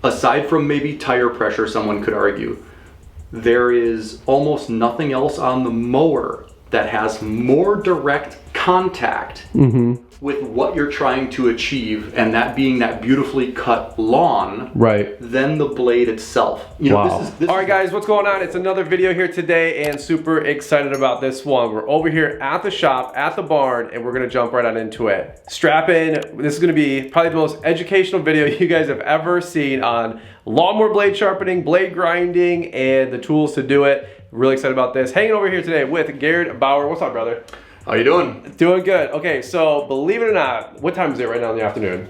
Aside from maybe tire pressure, someone could argue, there is almost nothing else on the mower that has more direct contact with what you're trying to achieve, and that being that beautifully cut lawn, than the blade itself. You know, All right, guys, what's going on? It's another video here today, and super excited about this one. We're over here at the shop, at the barn, and we're gonna jump right on into it. Strap in. This is gonna be probably the most educational video you guys have ever seen on lawnmower blade sharpening, blade grinding, and the tools to do it. Really excited about this. Hanging over here today with Gerd Bauer. What's up, brother? How you doing? Doing good. Okay, so believe it or not, what time is it right now in the afternoon?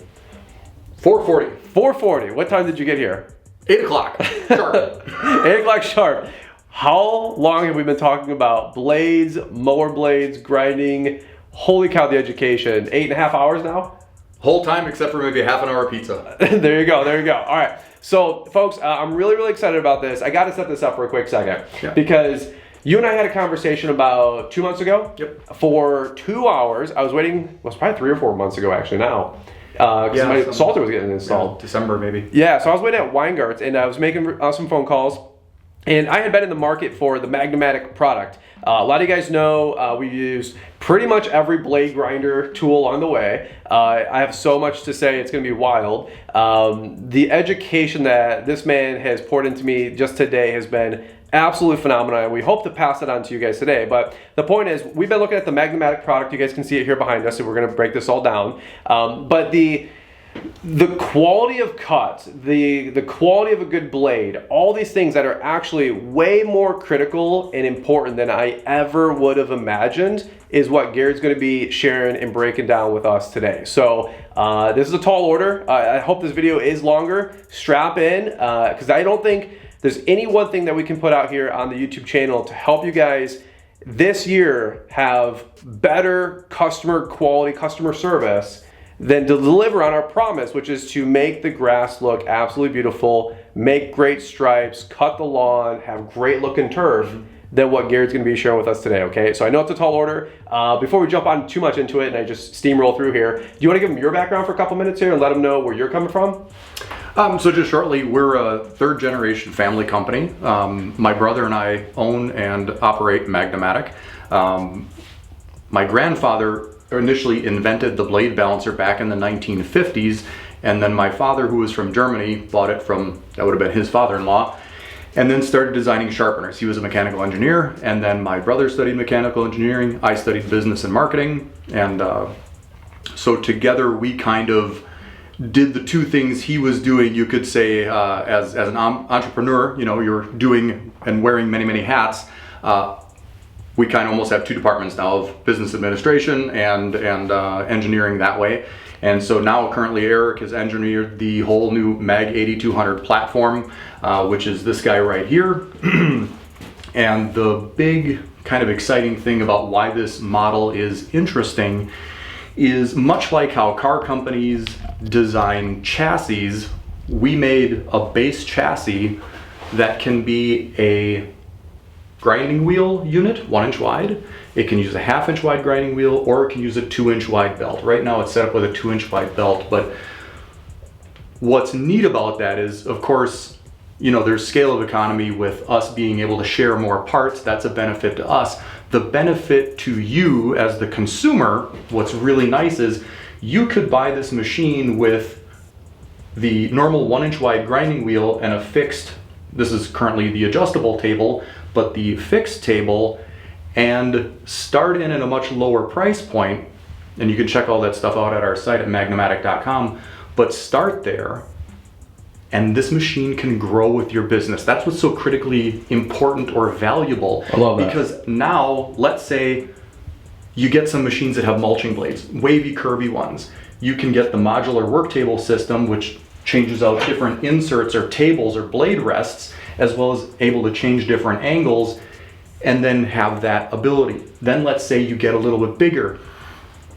4:40. 4:40. What time did you get here? 8 o'clock sharp. 8 o'clock sharp. How long have we been talking about blades, mower blades, grinding? Holy cow, the education. 8.5 hours now? Whole time except for maybe a half an hour pizza. There you go, there you go. All right, so folks, I'm really excited about this. I gotta set this up for a quick second because you and I had a conversation about 2 months ago. For 2 hours. I was waiting, well, it's probably 3 or 4 months ago actually now. Because my salter was getting installed. December maybe. Yeah, so I was waiting at Weingart's and I was making some phone calls. And I had been in the market for the Magna-Matic product. A lot of you guys know we use pretty much every blade grinder tool on the way. I have so much to say, it's gonna be wild. The education that this man has poured into me just today has been absolutely phenomenal, and we hope to pass it on to you guys today. But the point is, we've been looking at the Magnamatic product. You guys can see it here behind us, and we're gonna break this all down. But the quality of cut, the quality of a good blade, all these things that are actually way more critical and important than I ever would have imagined is what Gerd's going to be sharing and breaking down with us today. So this is a tall order. I hope this video is longer. Strap in, because I don't think there's any one thing that we can put out here on the YouTube channel to help you guys this year have better customer quality, customer service, than to deliver on our promise, which is to make the grass look absolutely beautiful, make great stripes, cut the lawn, have great looking turf, than what Gerd's gonna be sharing with us today, okay? So I know it's a tall order. Before we jump on too much into it and I just steamroll through here, do you wanna give them your background for a couple minutes here and let them know where you're coming from? So just shortly, we're a third generation family company. My brother and I own and operate Magna-Matic. My grandfather initially invented the blade balancer back in the 1950s, and then my father, who was from Germany, bought it from, that would have been his father-in-law, and then started designing sharpeners. He was a mechanical engineer, and then my brother studied mechanical engineering. I studied business and marketing, and so together we kind of did the two things he was doing, you could say, as an entrepreneur. You know, you're doing and wearing many hats. We kind of almost have two departments now of business administration and engineering that way. And so now currently Eric has engineered the whole new Mag 8200 platform, which is this guy right here. And the big kind of exciting thing about why this model is interesting is much like how car companies design chassis, we made a base chassis that can be a grinding wheel unit, 1 inch wide. It can use a 1/2 inch wide grinding wheel, or it can use a 2 inch wide belt. Right now it's set up with a 2 inch wide belt, but what's neat about that is, of course, you know, there's scale of economy with us being able to share more parts. That's a benefit to us. The benefit to you as the consumer, what's really nice is you could buy this machine with the normal 1 inch wide grinding wheel and a fixed, this is currently the adjustable table, but the fixed table, and start in at a much lower price point, and you can check all that stuff out at our site at magnamatic.com, but start there, and this machine can grow with your business. That's what's so critically important or valuable. I love that. Because now, let's say you get some machines that have mulching blades, wavy, curvy ones. You can get the modular work table system, which changes out different inserts or tables or blade rests, as well as able to change different angles, and then have that ability. Then let's say you get a little bit bigger.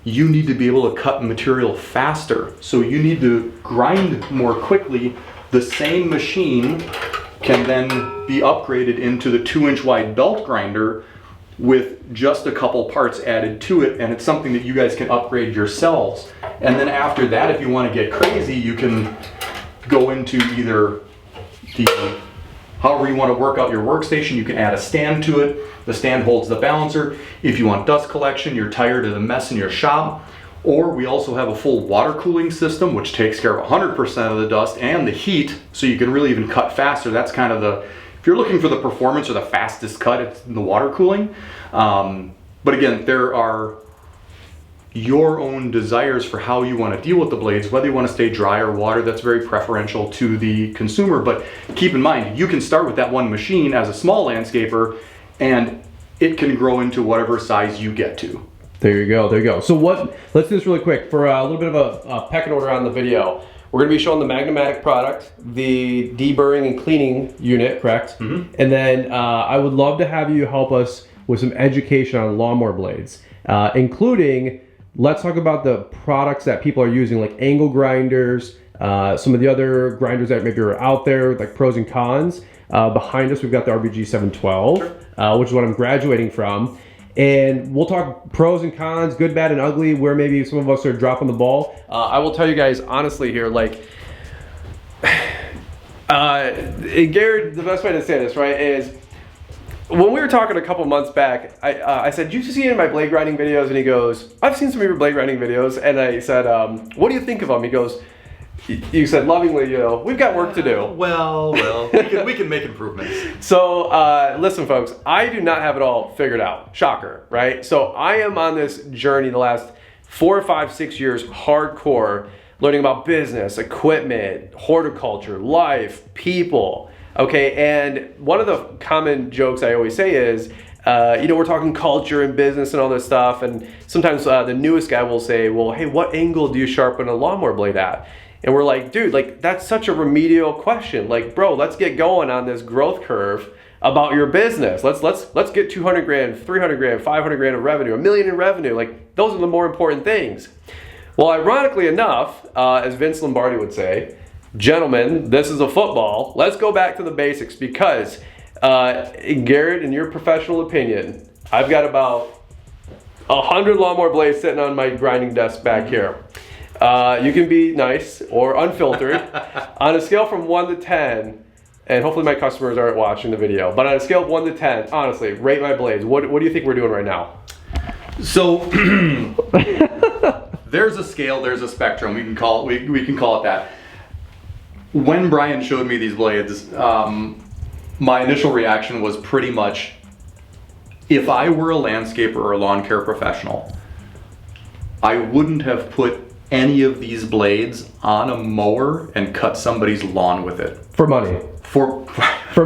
You need to be able to cut material faster. So you need to grind more quickly. The same machine can then be upgraded into the 2 inch wide belt grinder with just a couple parts added to it, and it's something that you guys can upgrade yourselves. And then after that, if you want to get crazy, you can go into either however you want to work out your workstation. You can add a stand to it. The stand holds the balancer. If you want dust collection, you're tired of the mess in your shop. Or we also have a full water cooling system, which takes care of 100% of the dust and the heat, so you can really even cut faster. That's kind of if you're looking for the performance or the fastest cut, it's the water cooling. But again, there are your own desires for how you want to deal with the blades, whether you want to stay dry or water. That's very preferential to the consumer. But keep in mind, you can start with that one machine as a small landscaper, and it can grow into whatever size you get to. There you go, there you go. So let's do this really quick for a little bit of a pecking order on the video. We're gonna be showing the Magna-Matic product, the deburring and cleaning unit, correct? Mm-hmm. And then I would love to have you help us with some education on lawnmower blades, including, let's talk about the products that people are using, like angle grinders, some of the other grinders that maybe are out there, like pros and cons. Behind us, we've got the RBG 712, sure. Which is what I'm graduating from. And we'll talk pros and cons, good, bad, and ugly, where maybe some of us are dropping the ball. I will tell you guys honestly here, like, Gerd, the best way to say this, right, is when we were talking a couple months back, I said, "Did you see any of my blade grinding videos?" And he goes, "I've seen some of your blade grinding videos." And I said, "What do you think of them?" He goes, you said lovingly, we've got work to do. Well, we can make improvements. So listen, folks, I do not have it all figured out. Shocker, right? So I am on this journey the last 4, 5, 6 years, hardcore, learning about business, equipment, horticulture, life, people. Okay, and one of the common jokes I always say is, we're talking culture and business and all this stuff, and sometimes the newest guy will say, well, hey, what angle do you sharpen a lawnmower blade at? And we're like, dude, like, that's such a remedial question. Like, bro, let's get going on this growth curve about your business. Let's get 200 grand, 300 grand, 500 grand of revenue, $1 million in revenue. Like, those are the more important things. Well, ironically enough, as Vince Lombardi would say, gentlemen, this is a football. Let's go back to the basics, because Gerd, in your professional opinion, I've got about 100 lawnmower blades sitting on my grinding desk back here. You can be nice or unfiltered. On a scale from 1 to 10, and hopefully my customers aren't watching the video, but on a scale of 1 to 10, honestly, rate my blades. What do you think we're doing right now? So there's a scale, there's a spectrum. We can call it that. When Brian showed me these blades, my initial reaction was pretty much, if I were a landscaper or a lawn care professional, I wouldn't have put any of these blades on a mower and cut somebody's lawn with it. For money. For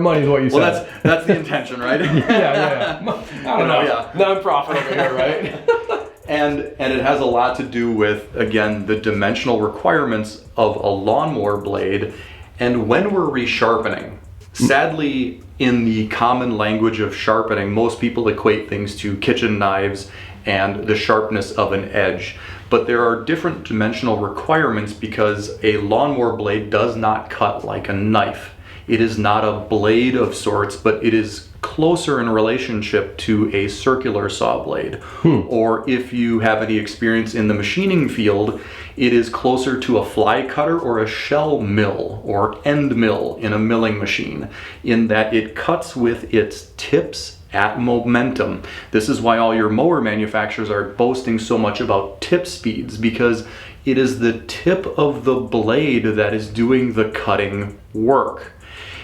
money is what you said. Well, that's the intention, right? yeah. I don't know. Yeah. Non-profit over here, right? And it has a lot to do with, again, the dimensional requirements of a lawnmower blade. And when we're resharpening, sadly, in the common language of sharpening, most people equate things to kitchen knives and the sharpness of an edge. But there are different dimensional requirements, because a lawnmower blade does not cut like a knife. It is not a blade of sorts, but it is closer in relationship to a circular saw blade. Or if you have any experience in the machining field, it is closer to a fly cutter or a shell mill or end mill in a milling machine, in that it cuts with its tips at momentum. This is why all your mower manufacturers are boasting so much about tip speeds, because it is the tip of the blade that is doing the cutting work.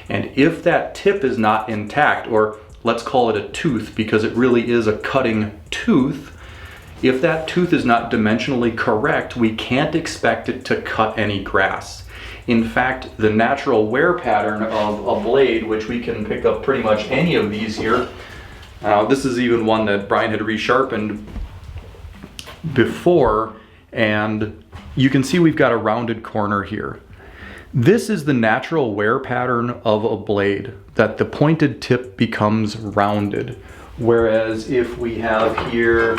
And if that tip is not intact, or let's call it a tooth, because it really is a cutting tooth, if that tooth is not dimensionally correct, we can't expect it to cut any grass. In fact, the natural wear pattern of a blade, which we can pick up pretty much any of these here, this is even one that Brian had resharpened before, and you can see we've got a rounded corner here. This is the natural wear pattern of a blade, that the pointed tip becomes rounded. Whereas if we have here,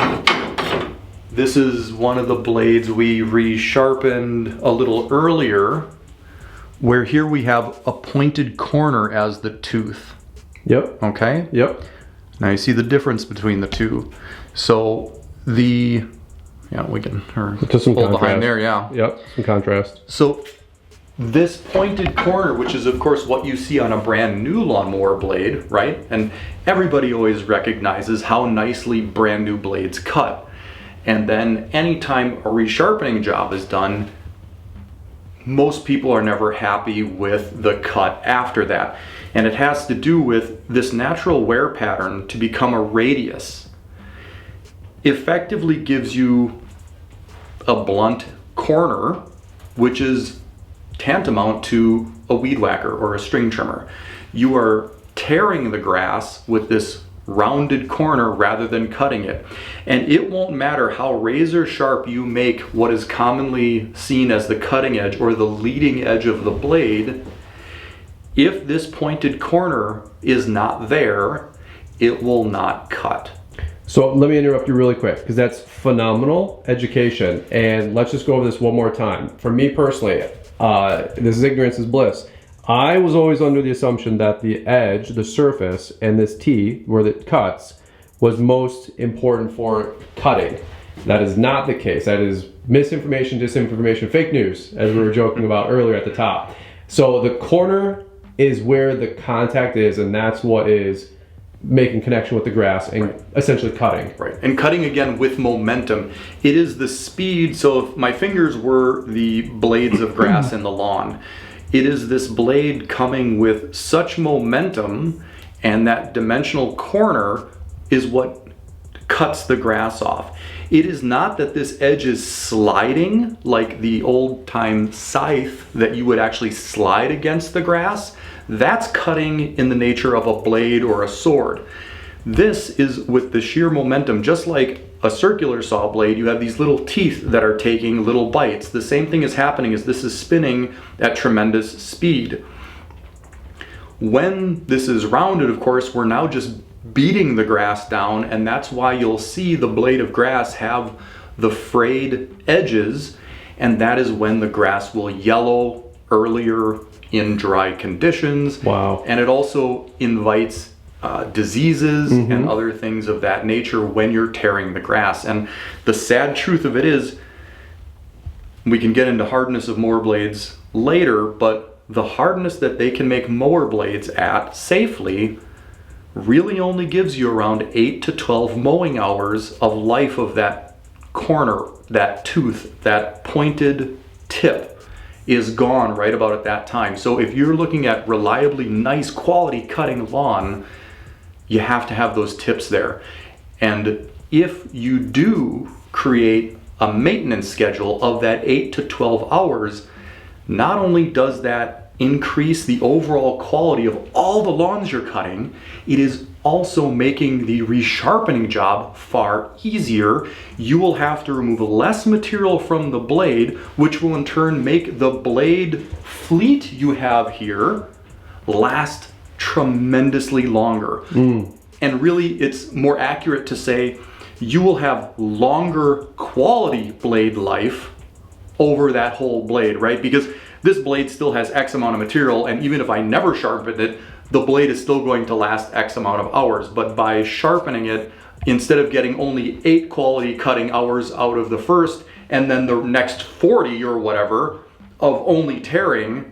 this is one of the blades we resharpened a little earlier, where here we have a pointed corner as the tooth. Yep. Okay? Yep. Now you see the difference between the two. So we can just some pull contrast behind there, yeah. Yep, some contrast. So this pointed corner, which is of course what you see on a brand new lawnmower blade, right? And everybody always recognizes how nicely brand new blades cut. And then anytime a resharpening job is done, most people are never happy with the cut after that. And it has to do with this natural wear pattern to become a radius. Effectively gives you a blunt corner, which is tantamount to a weed whacker or a string trimmer. You are tearing the grass with this rounded corner rather than cutting it. And it won't matter how razor sharp you make what is commonly seen as the cutting edge or the leading edge of the blade. If this pointed corner is not there, it will not cut. So let me interrupt you really quick, because that's phenomenal education. And let's just go over this one more time. For me personally, this is ignorance is bliss. I was always under the assumption that the edge, the surface, and this T, where it cuts, was most important for cutting. That is not the case. That is misinformation, disinformation, fake news, as we were joking about earlier at the top. So the corner is where the contact is, and that's what is making connection with the grass and essentially cutting. Right, and cutting again with momentum. It is the speed, so if my fingers were the blades of grass in the lawn, it is this blade coming with such momentum, and that dimensional corner is what cuts the grass off. It is not that this edge is sliding like the old time scythe that you would actually slide against the grass. That's cutting in the nature of a blade or a sword. This is with the sheer momentum, just like a circular saw blade, you have these little teeth that are taking little bites. The same thing is happening as this is spinning at tremendous speed. When this is rounded, of course, we're now just beating the grass down, and that's why you'll see the blade of grass have the frayed edges, and that is when the grass will yellow earlier in dry conditions. Wow. And it also invites diseases and other things of that nature when you're tearing the grass. And the sad truth of it is, we can get into hardness of mower blades later, but the hardness that they can make mower blades at safely really only gives you around 8 to 12 mowing hours of life of that corner, that tooth, that pointed tip is gone right about at that time. So if you're looking at reliably nice quality cutting lawn, you have to have those tips there. And if you do create a maintenance schedule of that 8 to 12 hours, not only does that increase the overall quality of all the lawns you're cutting, it is also making the resharpening job far easier. You will have to remove less material from the blade, which will in turn make the blade fleet you have here last tremendously longer. And really, it's more accurate to say you will have longer quality blade life over that whole blade, right? Because this blade still has X amount of material, and even if I never sharpened it, the blade is still going to last X amount of hours. But by sharpening it, instead of getting only 8 quality cutting hours out of the first, and then the next 40 or whatever of only tearing,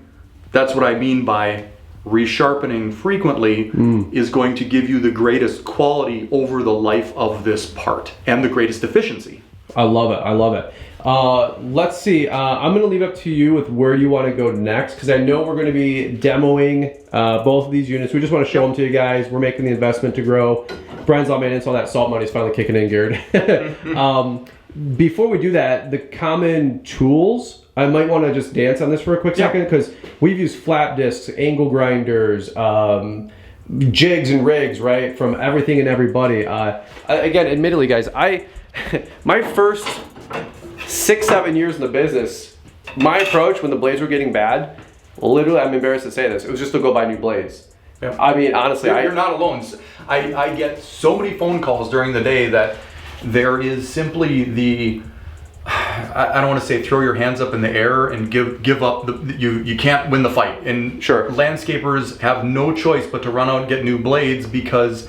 that's what I mean by resharpening frequently is going to give you the greatest quality over the life of this part and the greatest efficiency. I love it. I love it. Let's see. I'm going to leave it up to you with where you want to go next, because I know we're going to be demoing both of these units. We just want to show them to you guys. We're making the investment to grow. Brian's on maintenance. All that salt money is finally kicking in, Gerd. Before we do that, the common tools, I might want to just dance on this for a quick second, because we've used flat discs, angle grinders, jigs and rigs, right, from everything and everybody. Again, admittedly, guys, my first 6-7 years in the business, my approach when the blades were getting bad, literally, I'm embarrassed to say this, it was just to go buy new blades. Yeah. I mean, honestly, you're not alone. I get so many phone calls during the day that there is simply the, I don't want to say throw your hands up in the air and give up. You can't win the fight. And sure, landscapers have no choice but to run out and get new blades, because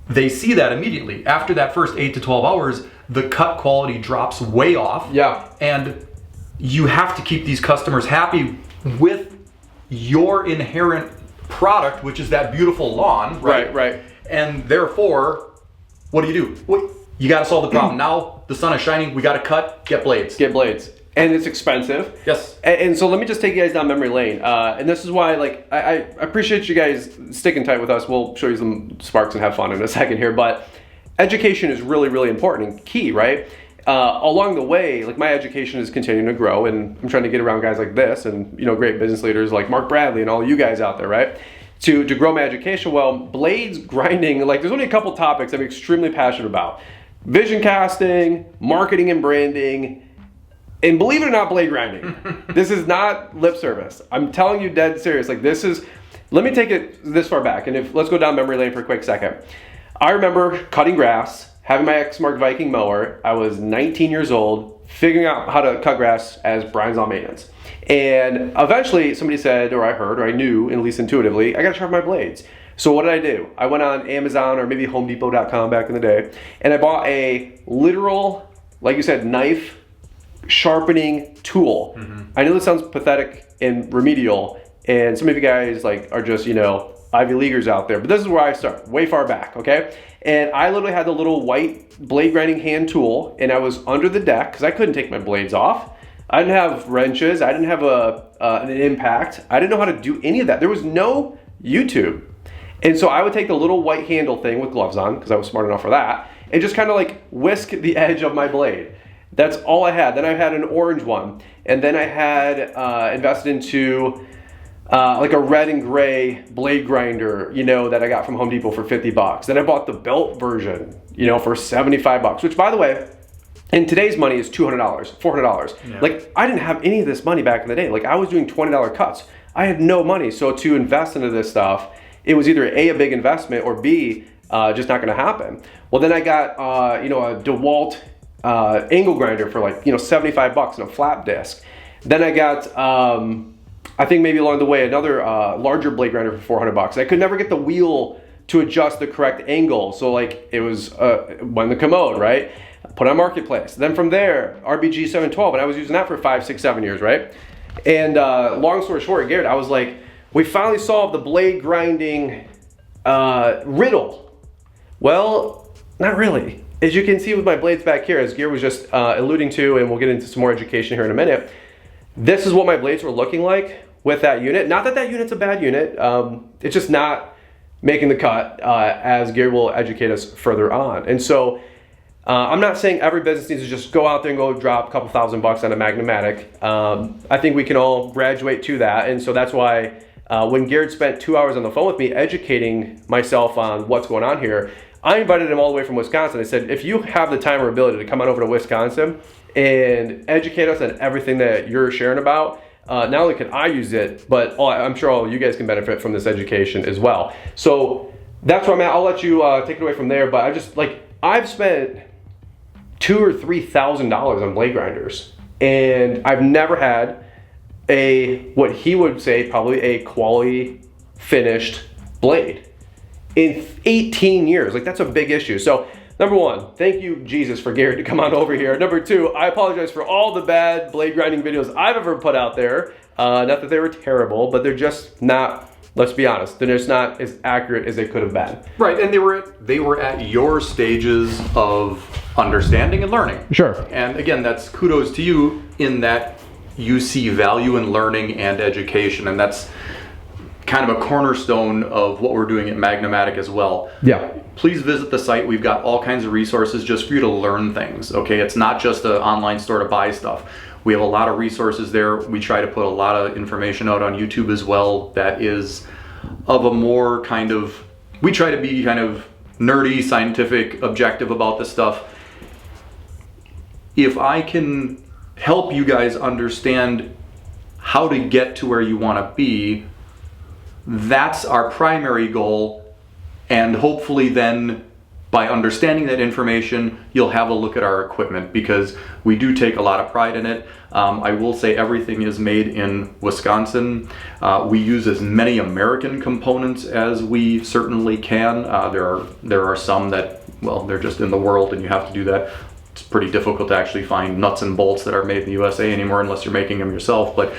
they see that immediately. After that first 8 to 12 hours, the cut quality drops way off. Yeah. And you have to keep these customers happy with your inherent product, which is that beautiful lawn, right? Right. And therefore, what do? Well, you got to solve the problem. Now the sun is shining. We got to cut. Get blades. And it's expensive. Yes. And so let me just take you guys down memory lane. And this is why, like, I appreciate you guys sticking tight with us. We'll show you some sparks and have fun in a second here. But education is really, really important and key, right? Along the way, like, my education is continuing to grow, and I'm trying to get around guys like this and, you know, great business leaders like Mark Bradley and all you guys out there, right? To grow my education. Well, blades grinding, like, there's only a couple topics I'm extremely passionate about. Vision casting, marketing and branding, and believe it or not, blade grinding. This is not lip service. I'm telling you dead serious. Like, this is, let me take it this far back, and let's go down memory lane for a quick second. I remember cutting grass, having my Exmark Viking mower. I was 19 years old, figuring out how to cut grass as Brian's Lawn Maintenance. And eventually somebody said, or I heard, or I knew, at least intuitively, I gotta sharpen my blades. So what did I do? I went on Amazon or maybe HomeDepot.com back in the day, and I bought a literal, like you said, knife sharpening tool. I know this sounds pathetic and remedial, and some of you guys like are just, you know, Ivy Leaguers out there, but this is where I start, way far back, okay? And I literally had the little white blade grinding hand tool, and I was under the deck because I couldn't take my blades off. I didn't have wrenches. I didn't have an impact. I didn't know how to do any of that. There was no YouTube. And so I would take the little white handle thing with gloves on, because I was smart enough for that, and just kind of like whisk the edge of my blade. That's all I had. Then I had an orange one, and then I had invested into like a red and gray blade grinder, you know, that I got from Home Depot for $50. Then I bought the belt version, you know, for $75, which, by the way, in today's money is $200, $400. Yeah. Like, I didn't have any of this money back in the day. Like, I was doing $20 cuts. I had no money. So to invest into this stuff, it was either A, a big investment, or B, just not going to happen. Well, then I got, you know, a DeWalt angle grinder for, like, you know, $75 and a flat disc. Then I got, I think maybe along the way, another larger blade grinder for $400. I could never get the wheel to adjust the correct angle. So, like, it was won the commode, right? Put on Marketplace. Then from there, RBG 712, and I was using that for 5, 6, 7 years, right? And long story short, Gerd, I was like, we finally solved the blade grinding riddle. Well, not really. As you can see with my blades back here, as Gerd was just alluding to, and we'll get into some more education here in a minute, this is what my blades were looking like with that unit. Not that that unit's a bad unit. It's just not making the cut, as Gerd will educate us further on. And so I'm not saying every business needs to just go out there and go drop a couple $1,000 on a Magna-Matic. I think we can all graduate to that. And so that's why when Gerd spent 2 hours on the phone with me educating myself on what's going on here, I invited him all the way from Wisconsin. I said, if you have the time or ability to come on over to Wisconsin and educate us on everything that you're sharing about, not only can I use it, but I'm sure all you guys can benefit from this education as well. So that's where I'm at. I'll let you take it away from there. But I just, like, I've spent $2,000 or $3,000 on blade grinders, and I've never had what he would say probably a quality finished blade in 18 years. Like, that's a big issue. So number one, thank you, Jesus, for Gerd to come on over here. Number two, I apologize for all the bad blade grinding videos I've ever put out there. Not that they were terrible, but they're just not, let's be honest, they're just not as accurate as they could have been. Right, and they were at your stages of understanding and learning. Sure. And again, that's kudos to you in that you see value in learning and education, and that's kind of a cornerstone of what we're doing at Magnamatic as well. Yeah. Please visit the site. We've got all kinds of resources just for you to learn things, okay? It's not just an online store to buy stuff. We have a lot of resources there. We try to put a lot of information out on YouTube as well that is of a more kind of, we try to be kind of nerdy, scientific, objective about this stuff. If I can help you guys understand how to get to where you want to be, that's our primary goal, and hopefully then by understanding that information, you'll have a look at our equipment, because we do take a lot of pride in it. I will say everything is made in Wisconsin. We use as many American components as we certainly can. There are some that, well, they're just in the world and you have to do that. It's pretty difficult to actually find nuts and bolts that are made in the USA anymore unless you're making them yourself. But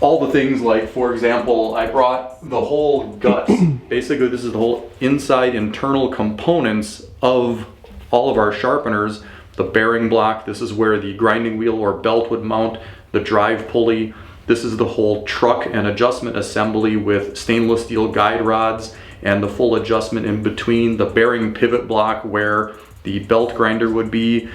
all the things like, for example, I brought the whole guts. Basically, this is the whole inside internal components of all of our sharpeners. The bearing block, this is where the grinding wheel or belt would mount, the drive pulley. This is the whole truck and adjustment assembly with stainless steel guide rods and the full adjustment in between, the bearing pivot block where the belt grinder would be.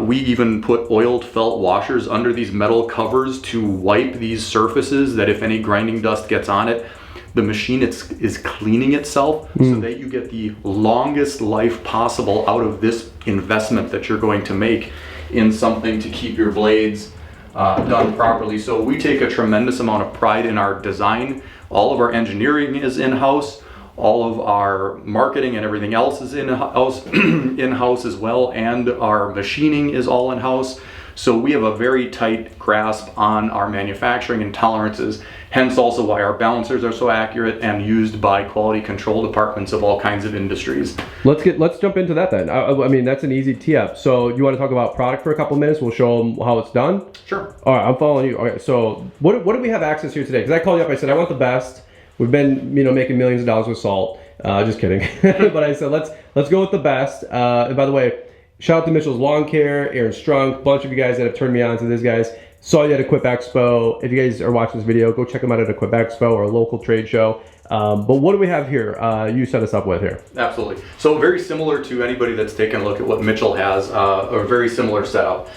We even put oiled felt washers under these metal covers to wipe these surfaces, that if any grinding dust gets on it, the machine is cleaning itself so that you get the longest life possible out of this investment that you're going to make in something to keep your blades done properly. So we take a tremendous amount of pride in our design. All of our engineering is in-house. All of our marketing and everything else is in-house as well, and our machining is all in-house. So we have a very tight grasp on our manufacturing and tolerances, hence also why our balancers are so accurate and used by quality control departments of all kinds of industries. Let's jump into that then. I mean, that's an easy tee up. So you want to talk about product for a couple minutes? We'll show them how it's done. Sure. All right, I'm following you. Okay, so what do we have access here today? Because I called you up, I said I want the best. We've been, making millions of dollars with salt. Just kidding. But I said let's go with the best. And by the way, shout out to Mitchell's Lawn Care, Aaron Strunk, a bunch of you guys that have turned me on to these guys. Saw you at Equip Expo. If you guys are watching this video, go check them out at Equip Expo or a local trade show. But what do we have here? You set us up with here. Absolutely. So very similar to anybody that's taken a look at what Mitchell has, a very similar setup.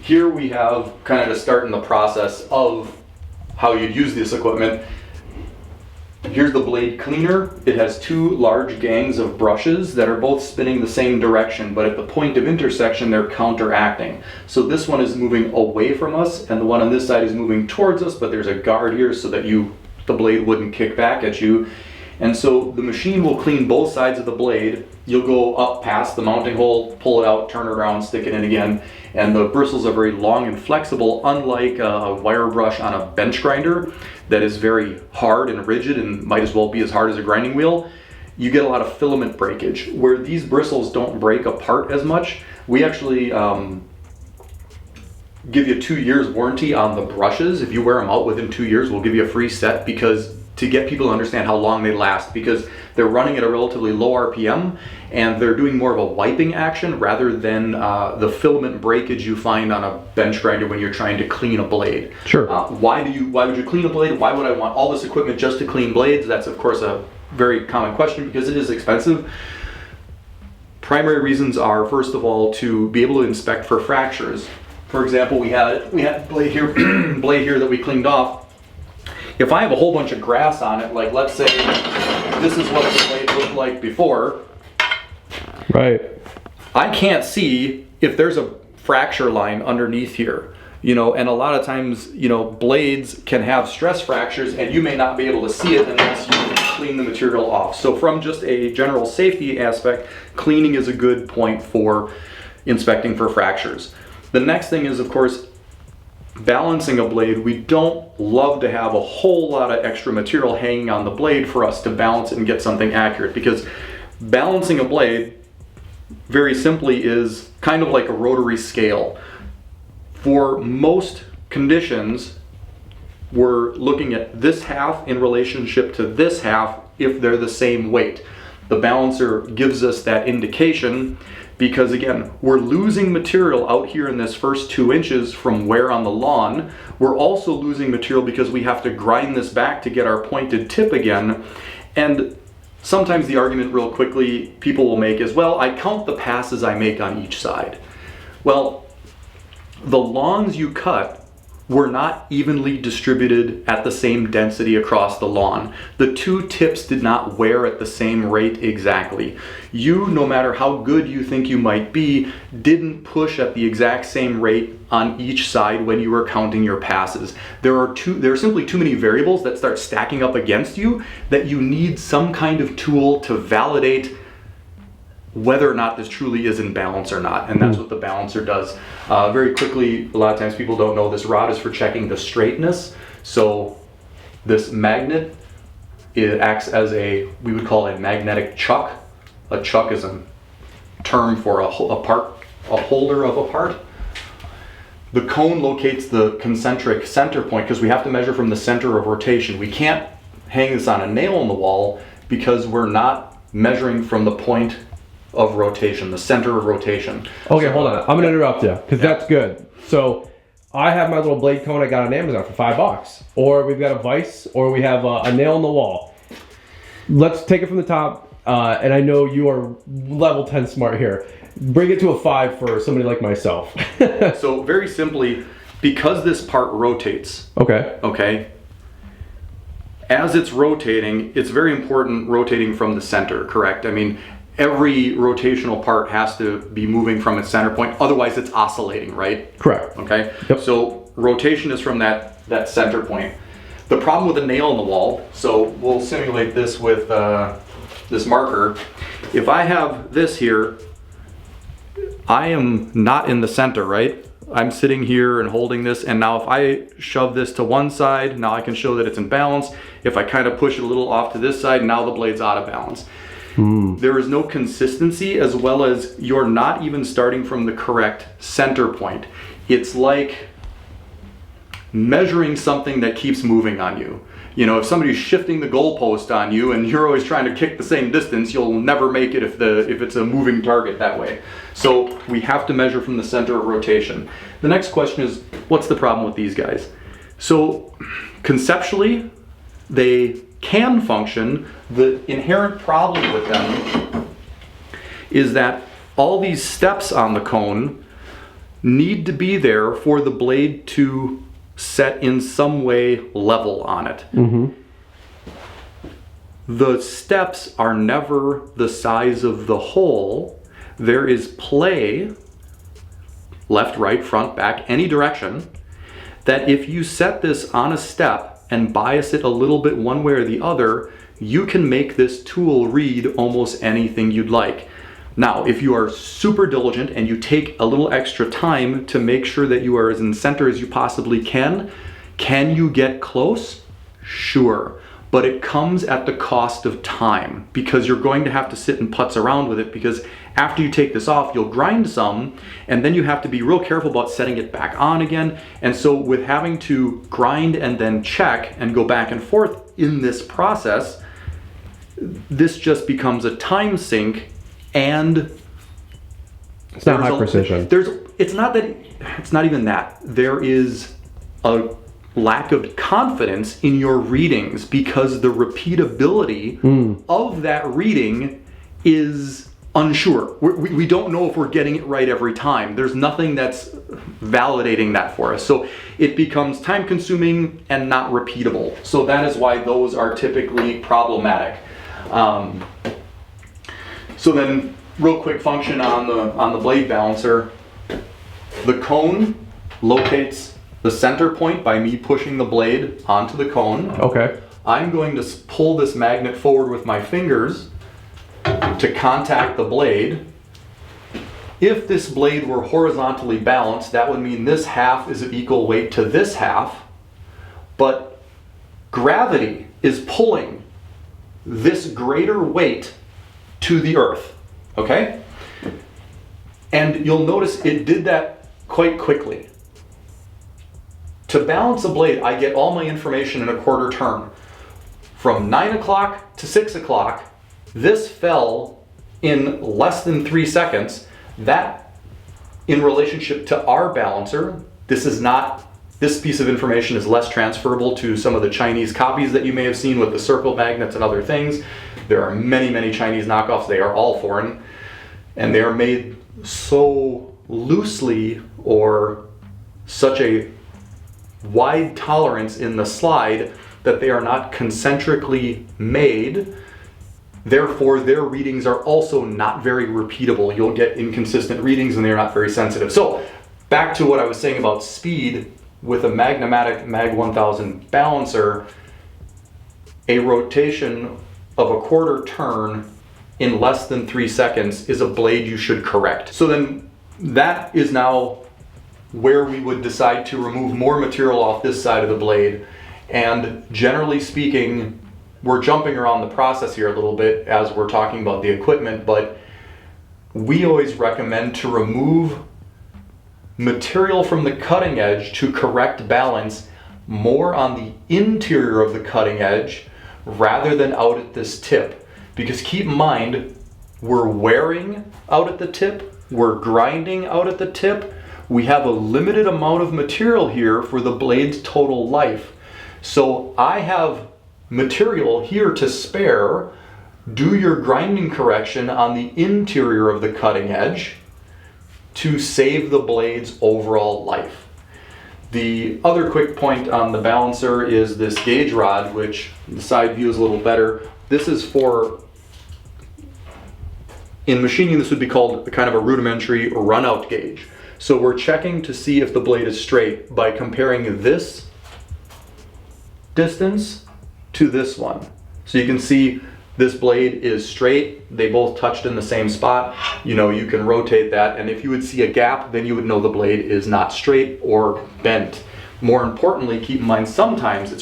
Here we have kind of to start in the process of how you'd use this equipment. Here's the blade cleaner. It has two large gangs of brushes that are both spinning the same direction, but at the point of intersection, they're counteracting. So this one is moving away from us, and the one on this side is moving towards us, but there's a guard here so that the blade wouldn't kick back at you. And so the machine will clean both sides of the blade. You'll go up past the mounting hole, pull it out, turn it around, stick it in again. And the bristles are very long and flexible, unlike a wire brush on a bench grinder that is very hard and rigid and might as well be as hard as a grinding wheel. You get a lot of filament breakage. Where these bristles don't break apart as much, we actually give you 2 years warranty on the brushes. If you wear them out within 2 years, we'll give you a free set, because to get people to understand how long they last, because they're running at a relatively low RPM and they're doing more of a wiping action rather than the filament breakage you find on a bench grinder when you're trying to clean a blade. Sure. Why would you clean a blade? Why would I want all this equipment just to clean blades? That's of course a very common question, because it is expensive. Primary reasons are, first of all, to be able to inspect for fractures. For example, we had blade here that we cleaned off. If I have a whole bunch of grass on it, like let's say this is what the blade looked like before. Right. I can't see if there's a fracture line underneath here. And a lot of times, blades can have stress fractures and you may not be able to see it unless you clean the material off. So from just a general safety aspect, cleaning is a good point for inspecting for fractures. The next thing is, of course, balancing a blade. We don't love to have a whole lot of extra material hanging on the blade for us to balance it and get something accurate, because balancing a blade very simply is kind of like a rotary scale. For most conditions, we're looking at this half in relationship to this half if they're the same weight. The balancer gives us that indication because, again, we're losing material out here in this first 2 inches from wear on the lawn. We're also losing material because we have to grind this back to get our pointed tip again. And sometimes the argument real quickly people will make is, well, I count the passes I make on each side. Well, the lawns you cut were not evenly distributed at the same density across the lawn. The two tips did not wear at the same rate exactly. You, no matter how good you think you might be, didn't push at the exact same rate on each side when you were counting your passes. There are simply too many variables that start stacking up against you that you need some kind of tool to validate whether or not this truly is in balance or not, and that's what the balancer does. Very quickly, a lot of times people don't know this rod is for checking the straightness. So this magnet, it acts as we would call a magnetic chuck. A chuck is a term for a holder of a part. The cone locates the concentric center point because we have to measure from the center of rotation. We can't hang this on a nail in the wall because we're not measuring from the point of rotation, the center of rotation. Okay, hold on. I'm gonna interrupt you because that's good. So I have my little blade cone I got on Amazon for $5, or we've got a vise, or we have a nail in the wall. Let's take it from the top, and I know you are level 10 smart here. Bring it to a 5 for somebody like myself. So very simply, because this part rotates, okay, as it's rotating, it's very important rotating from the center, correct? I mean, every rotational part has to be moving from its center point, otherwise it's oscillating, right? Correct. Okay, Yep. So rotation is from that center point. The problem with a nail in the wall, so we'll simulate this with this marker. If I have this here, I am not in the center, right? I'm sitting here and holding this, and now if I shove this to one side, now I can show that it's in balance. If I kind of push it a little off to this side, now the blade's out of balance. There is no consistency, as well as you're not even starting from the correct center point. It's like measuring something that keeps moving on you. You know, if somebody's shifting the goalpost on you and you're always trying to kick the same distance, you'll never make it if it's a moving target that way. So we have to measure from the center of rotation. The next question is, what's the problem with these guys? So conceptually, they can function. The inherent problem with them is that all these steps on the cone need to be there for the blade to set in some way level on it. The steps are never the size of the hole. There is play, left, right, front, back, any direction, that if you set this on a step and bias it a little bit one way or the other, you can make this tool read almost anything you'd like. Now, if you are super diligent and you take a little extra time to make sure that you are as in center as you possibly can you get close? Sure. But it comes at the cost of time, because you're going to have to sit and putz around with it, because after you take this off, you'll grind some, and then you have to be real careful about setting it back on again. And so with having to grind and then check and go back and forth in this process, this just becomes a time sink. And it's not high precision. It's not even that. There is a lack of confidence in your readings because the repeatability of that reading is unsure. We don't know if we're getting it right every time. There's nothing that's validating that for us. So it becomes time consuming and not repeatable. So that is why those are typically problematic. So then, real quick function on the blade balancer. The cone locates the center point by me pushing the blade onto the cone. Okay. I'm going to pull this magnet forward with my fingers to contact the blade. If this blade were horizontally balanced, that would mean this half is of equal weight to this half, but gravity is pulling this greater weight to the earth, okay? And you'll notice it did that quite quickly. To balance a blade, I get all my information in a quarter turn. From 9 o'clock to 6 o'clock, this fell in less than 3 seconds. That, in relationship to our balancer, this piece of information is less transferable to some of the Chinese copies that you may have seen with the circle magnets and other things. There are many, many Chinese knockoffs. They are all foreign, and they are made so loosely, or such a wide tolerance in the slide, that they are not concentrically made. Therefore, their readings are also not very repeatable. You'll get inconsistent readings and they're not very sensitive. So back to what I was saying about speed. With a Magna-Matic Mag 1000 balancer, a rotation of a quarter turn in less than 3 seconds is a blade you should correct. So then that is now where we would decide to remove more material off this side of the blade. And generally speaking, we're jumping around the process here a little bit as we're talking about the equipment, but we always recommend to remove material from the cutting edge to correct balance more on the interior of the cutting edge rather than out at this tip. Because keep in mind, we're wearing out at the tip, we're grinding out at the tip, we have a limited amount of material here for the blade's total life. So I have material here to spare. Do your grinding correction on the interior of the cutting edge to save the blade's overall life. The other quick point on the balancer is this gauge rod, which the side view is a little better. This is for, in machining, this would be called kind of a rudimentary run-out gauge. So we're checking to see if the blade is straight by comparing this distance to this one. So you can see this blade is straight, they both touched in the same spot. You know, you can rotate that, and if you would see a gap, then you would know the blade is not straight or bent. More importantly, keep in mind, sometimes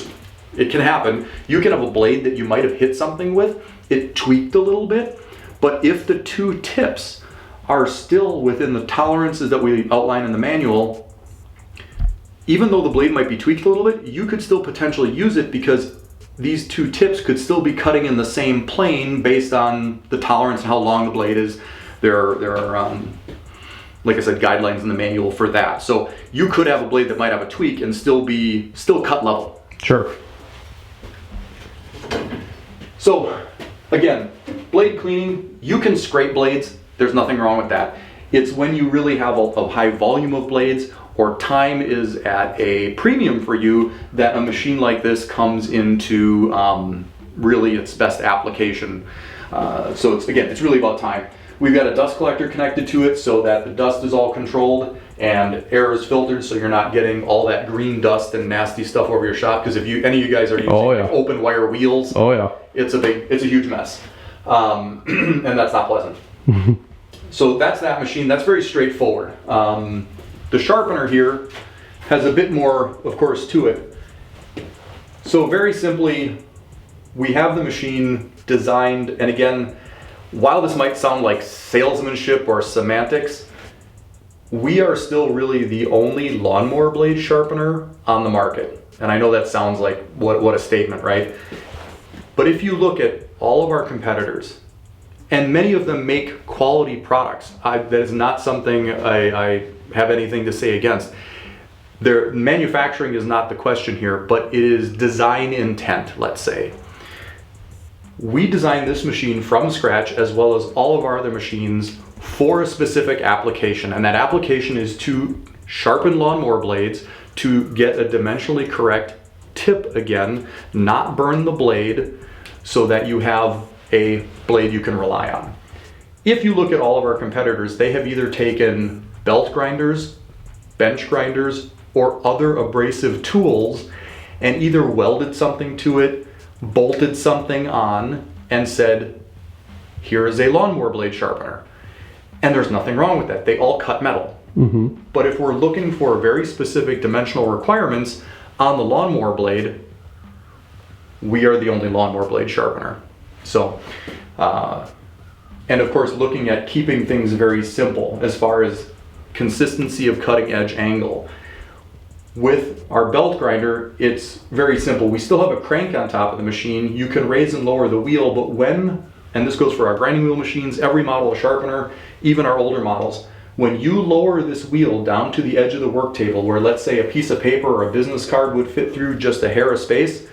it can happen. You can have a blade that you might have hit something with, it tweaked a little bit, but if the two tips are still within the tolerances that we outline in the manual, even though the blade might be tweaked a little bit, you could still potentially use it because these two tips could still be cutting in the same plane based on the tolerance and how long the blade is. There are like I said, guidelines in the manual for that. So you could have a blade that might have a tweak and still cut level. Sure. So again, blade cleaning, you can scrape blades. There's nothing wrong with that. It's when you really have a high volume of blades or time is at a premium for you that a machine like this comes into really its best application. So it's really about time. We've got a dust collector connected to it so that the dust is all controlled and air is filtered, so you're not getting all that green dust and nasty stuff over your shop. Because if any of you guys are using like open wire wheels, it's a huge mess, and that's not pleasant. So that's that machine. That's very straightforward. The sharpener here has a bit more, of course, to it. So very simply, we have the machine designed, and again, while this might sound like salesmanship or semantics, we are still really the only lawnmower blade sharpener on the market. And I know that sounds like what a statement, right? But if you look at all of our competitors, and many of them make quality products, that is not something I have anything to say against. Their manufacturing is not the question here, but it is design intent, let's say. We designed this machine from scratch, as well as all of our other machines, for a specific application, and that application is to sharpen lawnmower blades to get a dimensionally correct tip again, not burn the blade, so that you have a blade you can rely on. If you look at all of our competitors, they have either taken belt grinders, bench grinders, or other abrasive tools and either welded something to it, bolted something on, and said, here is a lawnmower blade sharpener. And there's nothing wrong with that. They all cut metal. But if we're looking for very specific dimensional requirements on the lawnmower blade, we are the only lawnmower blade sharpener. So, and of course, looking at keeping things very simple as far as consistency of cutting edge angle. With our belt grinder, it's very simple. We still have a crank on top of the machine. You can raise and lower the wheel, but and this goes for our grinding wheel machines, every model of sharpener, even our older models, when you lower this wheel down to the edge of the work table, where let's say a piece of paper or a business card would fit through just a hair of space,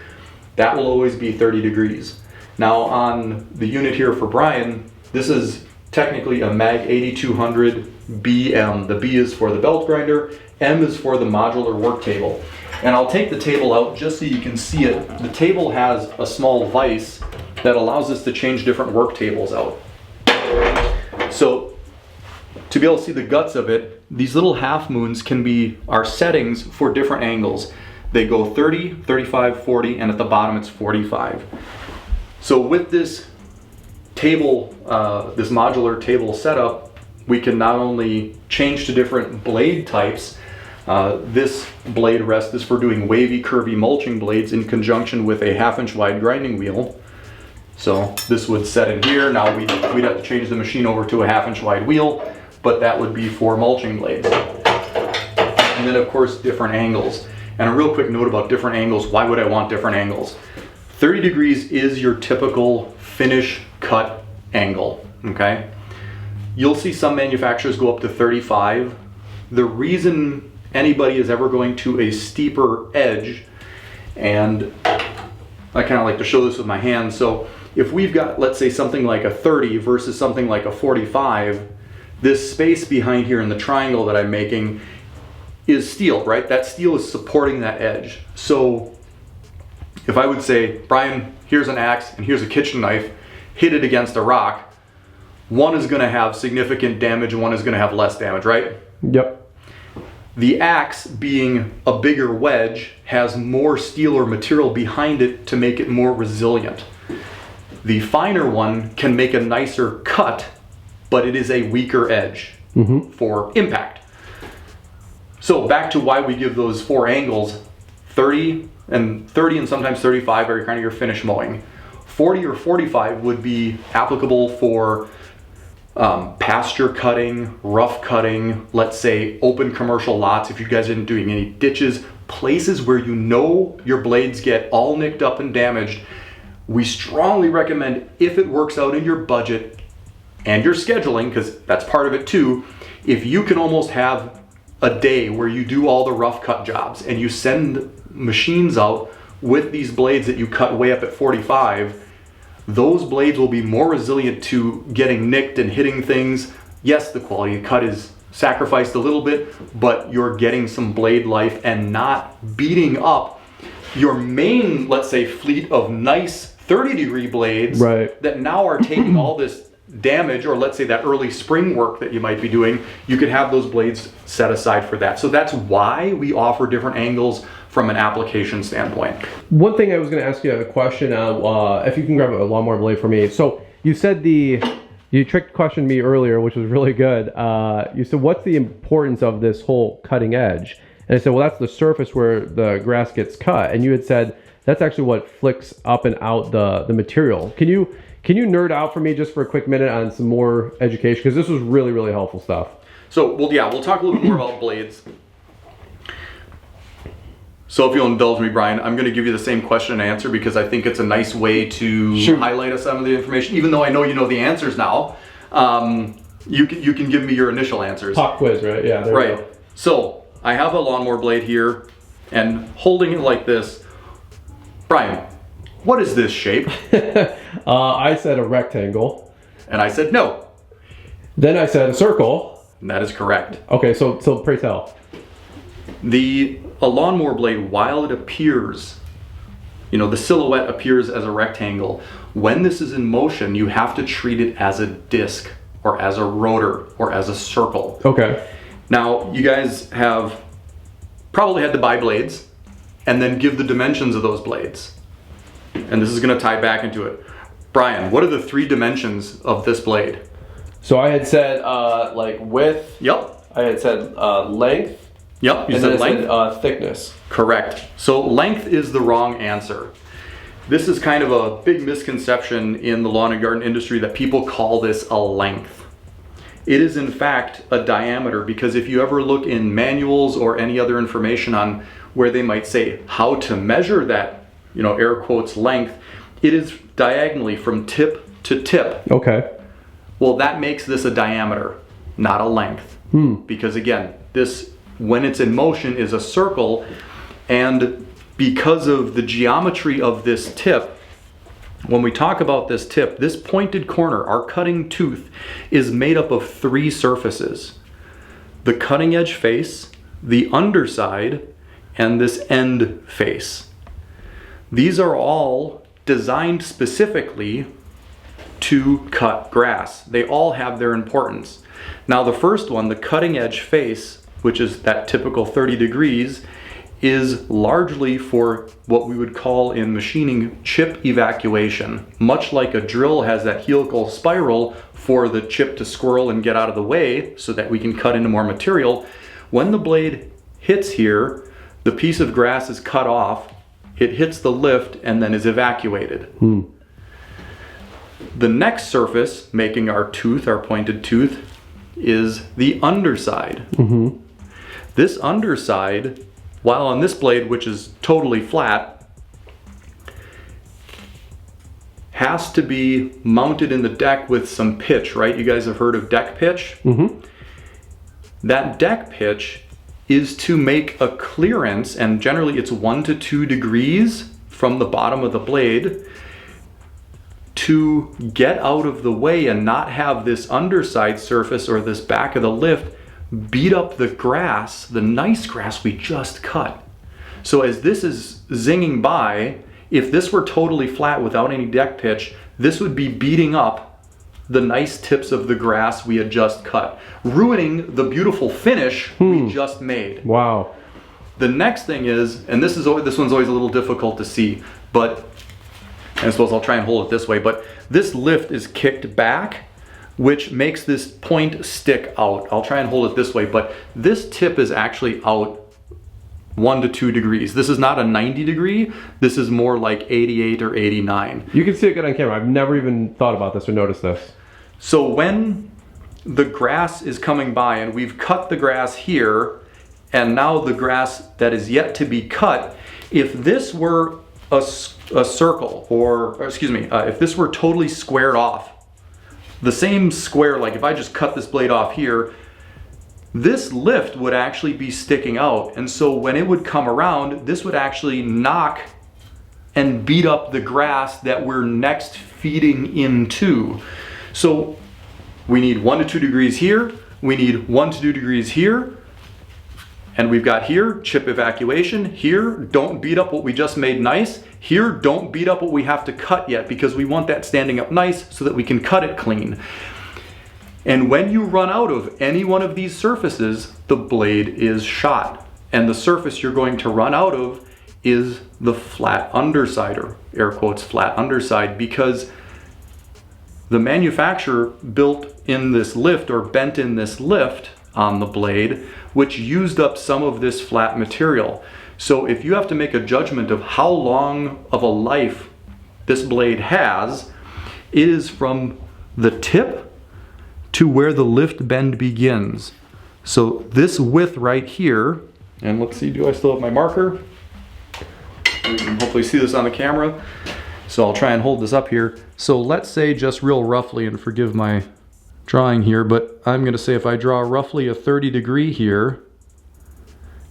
that will always be 30 degrees. Now on the unit here for Brian, this is technically a Mag 8200 BM. The B is for the belt grinder, M is for the modular work table. And I'll take the table out just so you can see it. The table has a small vise that allows us to change different work tables out. So to be able to see the guts of it, these little half moons can be our settings for different angles. They go 30, 35, 40, and at the bottom it's 45. So with this table, this modular table setup, we can not only change to different blade types. This blade rest is for doing wavy, curvy mulching blades in conjunction with a 1/2 inch wide grinding wheel. So this would set in here. Now we'd have to change the machine over to a 1/2 inch wide wheel, but that would be for mulching blades. And then of course, different angles. And a real quick note about different angles. Why would I want different angles? 30 degrees is your typical finish cut angle, okay? You'll see some manufacturers go up to 35. The reason anybody is ever going to a steeper edge, and I kind of like to show this with my hands. So if we've got, let's say, something like a 30 versus something like a 45, this space behind here in the triangle that I'm making is steel, right? That steel is supporting that edge. So if I would say, Brian, here's an axe and here's a kitchen knife, hit it against a rock, one is going to have significant damage and one is going to have less damage, right? Yep. The axe, being a bigger wedge, has more steel or material behind it to make it more resilient. The finer one can make a nicer cut, but it is a weaker edge for impact. So back to why we give those 4 angles, 30 and sometimes 35 are kind of your finish mowing. 40 or 45 would be applicable for pasture cutting, rough cutting, let's say open commercial lots if you guys aren't doing any ditches, places where you know your blades get all nicked up and damaged. We strongly recommend, if it works out in your budget and your scheduling, because that's part of it too, if you can almost have a day where you do all the rough cut jobs and you send machines out with these blades that you cut way up at 45, those blades will be more resilient to getting nicked and hitting things. Yes, the quality of cut is sacrificed a little bit, but you're getting some blade life and not beating up your main, let's say, fleet of nice 30-degree blades that now are taking all this damage, or let's say that early spring work that you might be doing. You could have those blades set aside for that. So that's why we offer different angles from an application standpoint. One thing I was going to ask you a question on, if you can grab a lawnmower blade for me. So you said you trick questioned me earlier, which was really good. You said, what's the importance of this whole cutting edge? And I said, well, that's the surface where the grass gets cut. And you had said, that's actually what flicks up and out the material. Can you nerd out for me just for a quick minute on some more education? Because this was really, really helpful stuff. So, well, yeah, we'll talk a little bit more about blades. So if you'll indulge me, Brian, I'm going to give you the same question and answer because I think it's a nice way to highlight some of the information. Even though I know you know the answers now, you can give me your initial answers. Pop quiz, right? Yeah, there we go. So I have a lawnmower blade here, and holding it like this, Brian, what is this shape? I said a rectangle. And I said no. Then I said a circle. And that is correct. Okay, so pray tell. A lawnmower blade, while it appears, the silhouette appears as a rectangle, when this is in motion, you have to treat it as a disc or as a rotor or as a circle. Okay. Now, you guys have probably had to buy blades and then give the dimensions of those blades. And this is going to tie back into it. Brian, what are the 3 dimensions of this blade? So I had said like width. Yep. I had said length. Yep, you said length? Thickness. Correct. So length is the wrong answer. This is kind of a big misconception in the lawn and garden industry that people call this a length. It is in fact a diameter, because if you ever look in manuals or any other information on where they might say how to measure that, air quotes length, it is diagonally from tip to tip. Okay. Well, that makes this a diameter, not a length. Because again, this, when it's in motion, is a circle, and because of the geometry of this tip, when we talk about this tip, this pointed corner, our cutting tooth, is made up of 3 surfaces. The cutting edge face, the underside, and this end face. These are all designed specifically to cut grass. They all have their importance. Now the first one, the cutting edge face, which is that typical 30 degrees, is largely for what we would call in machining chip evacuation. Much like a drill has that helical spiral for the chip to squirrel and get out of the way so that we can cut into more material, when the blade hits here, the piece of grass is cut off, it hits the lift and then is evacuated. The next surface, making our tooth, our pointed tooth, is the underside. The This underside, while on this blade, which is totally flat, has to be mounted in the deck with some pitch, right? You guys have heard of deck pitch? Mm-hmm. That deck pitch is to make a clearance, and generally it's 1 to 2 degrees from the bottom of the blade, to get out of the way and not have this underside surface or this back of the lift beat up the grass, the nice grass we just cut. So as this is zinging by, if this were totally flat without any deck pitch, this would be beating up the nice tips of the grass we had just cut, ruining the beautiful finish we just made. Wow. The next thing is, and this one's always a little difficult to see, but I suppose I'll try and hold it this way, but this lift is kicked back, which makes this point stick out. I'll try and hold it this way, but this tip is actually out 1 to 2 degrees. This is not a 90 degree. This is more like 88 or 89. You can see it good on camera. I've never even thought about this or noticed this. So when the grass is coming by and we've cut the grass here, and now the grass that is yet to be cut, if this were a circle, or excuse me, if this were totally squared off, the same square, like if I just cut this blade off here, this lift would actually be sticking out. And so when it would come around, this would actually knock and beat up the grass that we're next feeding into. So we need 1 to 2 degrees here, we need 1 to 2 degrees here, and we've got here, chip evacuation. Here, don't beat up what we just made nice. Here, don't beat up what we have to cut yet, because we want that standing up nice so that we can cut it clean. And when you run out of any one of these surfaces, the blade is shot. And the surface you're going to run out of is the flat underside, or air quotes flat underside, because the manufacturer built in this lift or bent in this lift on the blade, which used up some of this flat material. So if you have to make a judgment of how long of a life this blade has, it is from the tip to where the lift bend begins. So this width right here, and let's see, do I still have my marker? You can hopefully see this on the camera. So I'll try and hold this up here. So let's say, just real roughly, and forgive my drawing here, but I'm gonna say if I draw roughly a 30 degree here,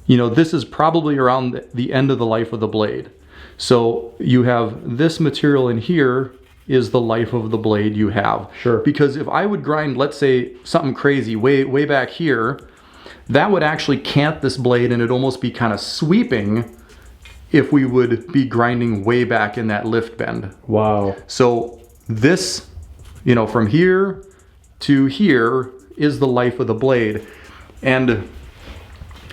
you know, this is probably around the end of the life of the blade. So you have this material in here is the life of the blade you have. Sure. Because if I would grind, let's say, something crazy way back here, that would actually cant this blade and it'd almost be kind of sweeping if we would be grinding way back in that lift bend. Wow. So this, you know, from here to here is the life of the blade. And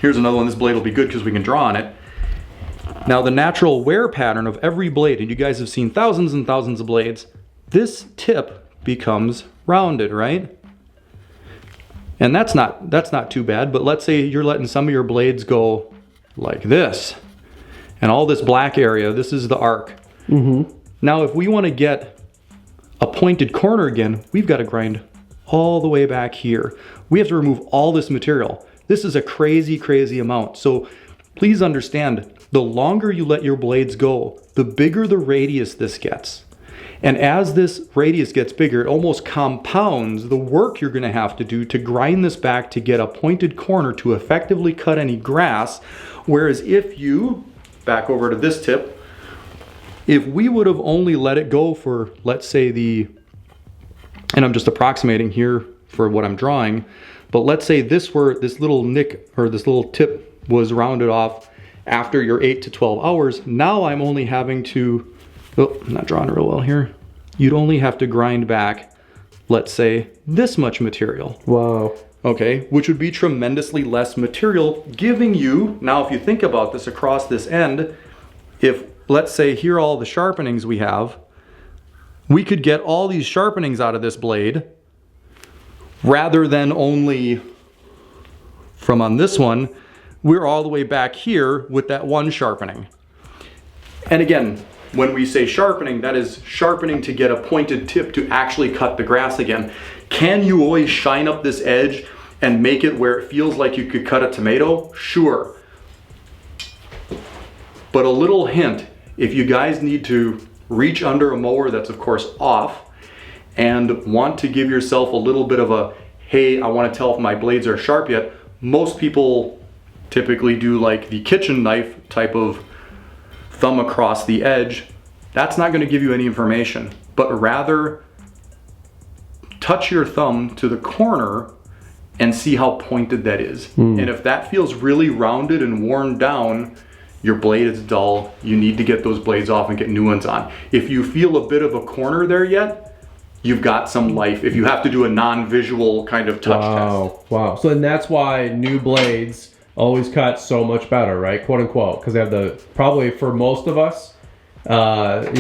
here's another one. This blade will be good because we can draw on it. Now the natural wear pattern of every blade, and you guys have seen thousands and thousands of blades, this tip becomes rounded, right? And that's not too bad, but let's say you're letting some of your blades go like this. And all this black area, this is the arc. Mm-hmm. Now if we want to get a pointed corner again, we've got to grind all the way back here. We have to remove all this material. This is a crazy, crazy amount. So please understand, the longer you let your blades go, the bigger the radius this gets. And as this radius gets bigger, it almost compounds the work you're going to have to do to grind this back to get a pointed corner to effectively cut any grass. Whereas if you, back over to this tip, if we would have only let it go for, let's say and I'm just approximating here for what I'm drawing, but let's say this little nick or this little tip was rounded off after your 8 to 12 hours, now I'm only having to, oh, I'm not drawing real well here. You'd only have to grind back, let's say, this much material. Wow. Okay, which would be tremendously less material, giving you, now if you think about this across this end, if, let's say, here are all the sharpenings we have, we could get all these sharpenings out of this blade, rather than only from on this one, we're all the way back here with that one sharpening. And again, when we say sharpening, that is sharpening to get a pointed tip to actually cut the grass again. Can you always shine up this edge and make it where it feels like you could cut a tomato, sure. But a little hint, if you guys need to reach under a mower that's of course off and want to give yourself a little bit of a, hey, I want to tell if my blades are sharp yet, most people typically do like the kitchen knife type of thumb across the edge. That's not going to give you any information, but rather touch your thumb to the corner and see how pointed that is. And if that feels really rounded and worn down, your blade is dull. You need to get those blades off and get new ones on. If you feel a bit of a corner there yet, you've got some life. If you have to do a non-visual kind of touch test. Wow. So then that's why new blades always cut so much better, right? Quote unquote. Because they have the, probably for most of us, you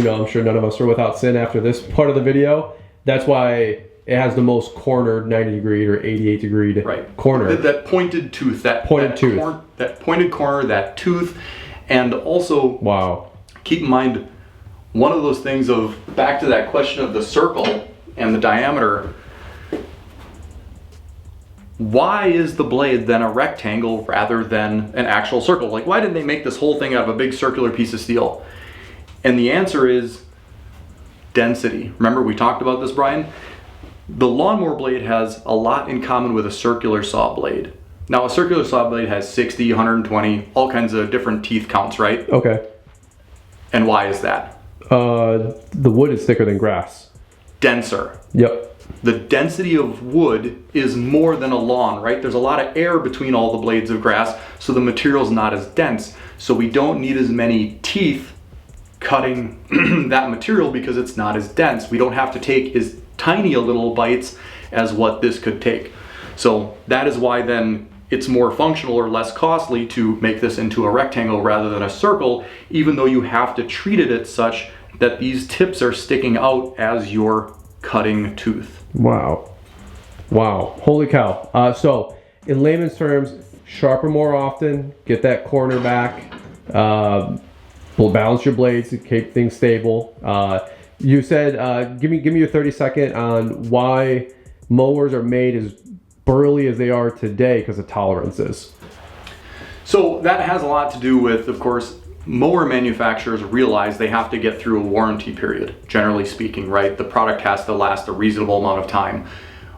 know, I'm sure none of us are without sin after this part of the video. That's why it has the most cornered 90 degree or 88 degree corner. That pointed tooth, that pointed corner, that tooth. And also, wow, keep in mind, one of those things of, back to that question of the circle and the diameter, why is the blade then a rectangle rather than an actual circle? Like, why didn't they make this whole thing out of a big circular piece of steel? And the answer is density. Remember we talked about this, Brian? The lawnmower blade has a lot in common with a circular saw blade. Now, a circular saw blade has 60, 120, all kinds of different teeth counts, right? Okay. And why is that? The wood is thicker than grass. Denser. Yep. The density of wood is more than a lawn, right? There's a lot of air between all the blades of grass, so the material's not as dense. So we don't need as many teeth cutting that material because it's not as dense. We don't have to take as tiny a little bites as what this could take. So that is why then it's more functional or less costly to make this into a rectangle rather than a circle, even though you have to treat it as such that these tips are sticking out as you're cutting tooth. Wow. Wow. Holy cow. So in layman's terms, sharpen more often, get that corner back, balance your blades to keep things stable. You said, give me your 30-second on why mowers are made as burly as they are today because of tolerances. So that has a lot to do with, of course, mower manufacturers realize they have to get through a warranty period, generally speaking, right? The product has to last a reasonable amount of time.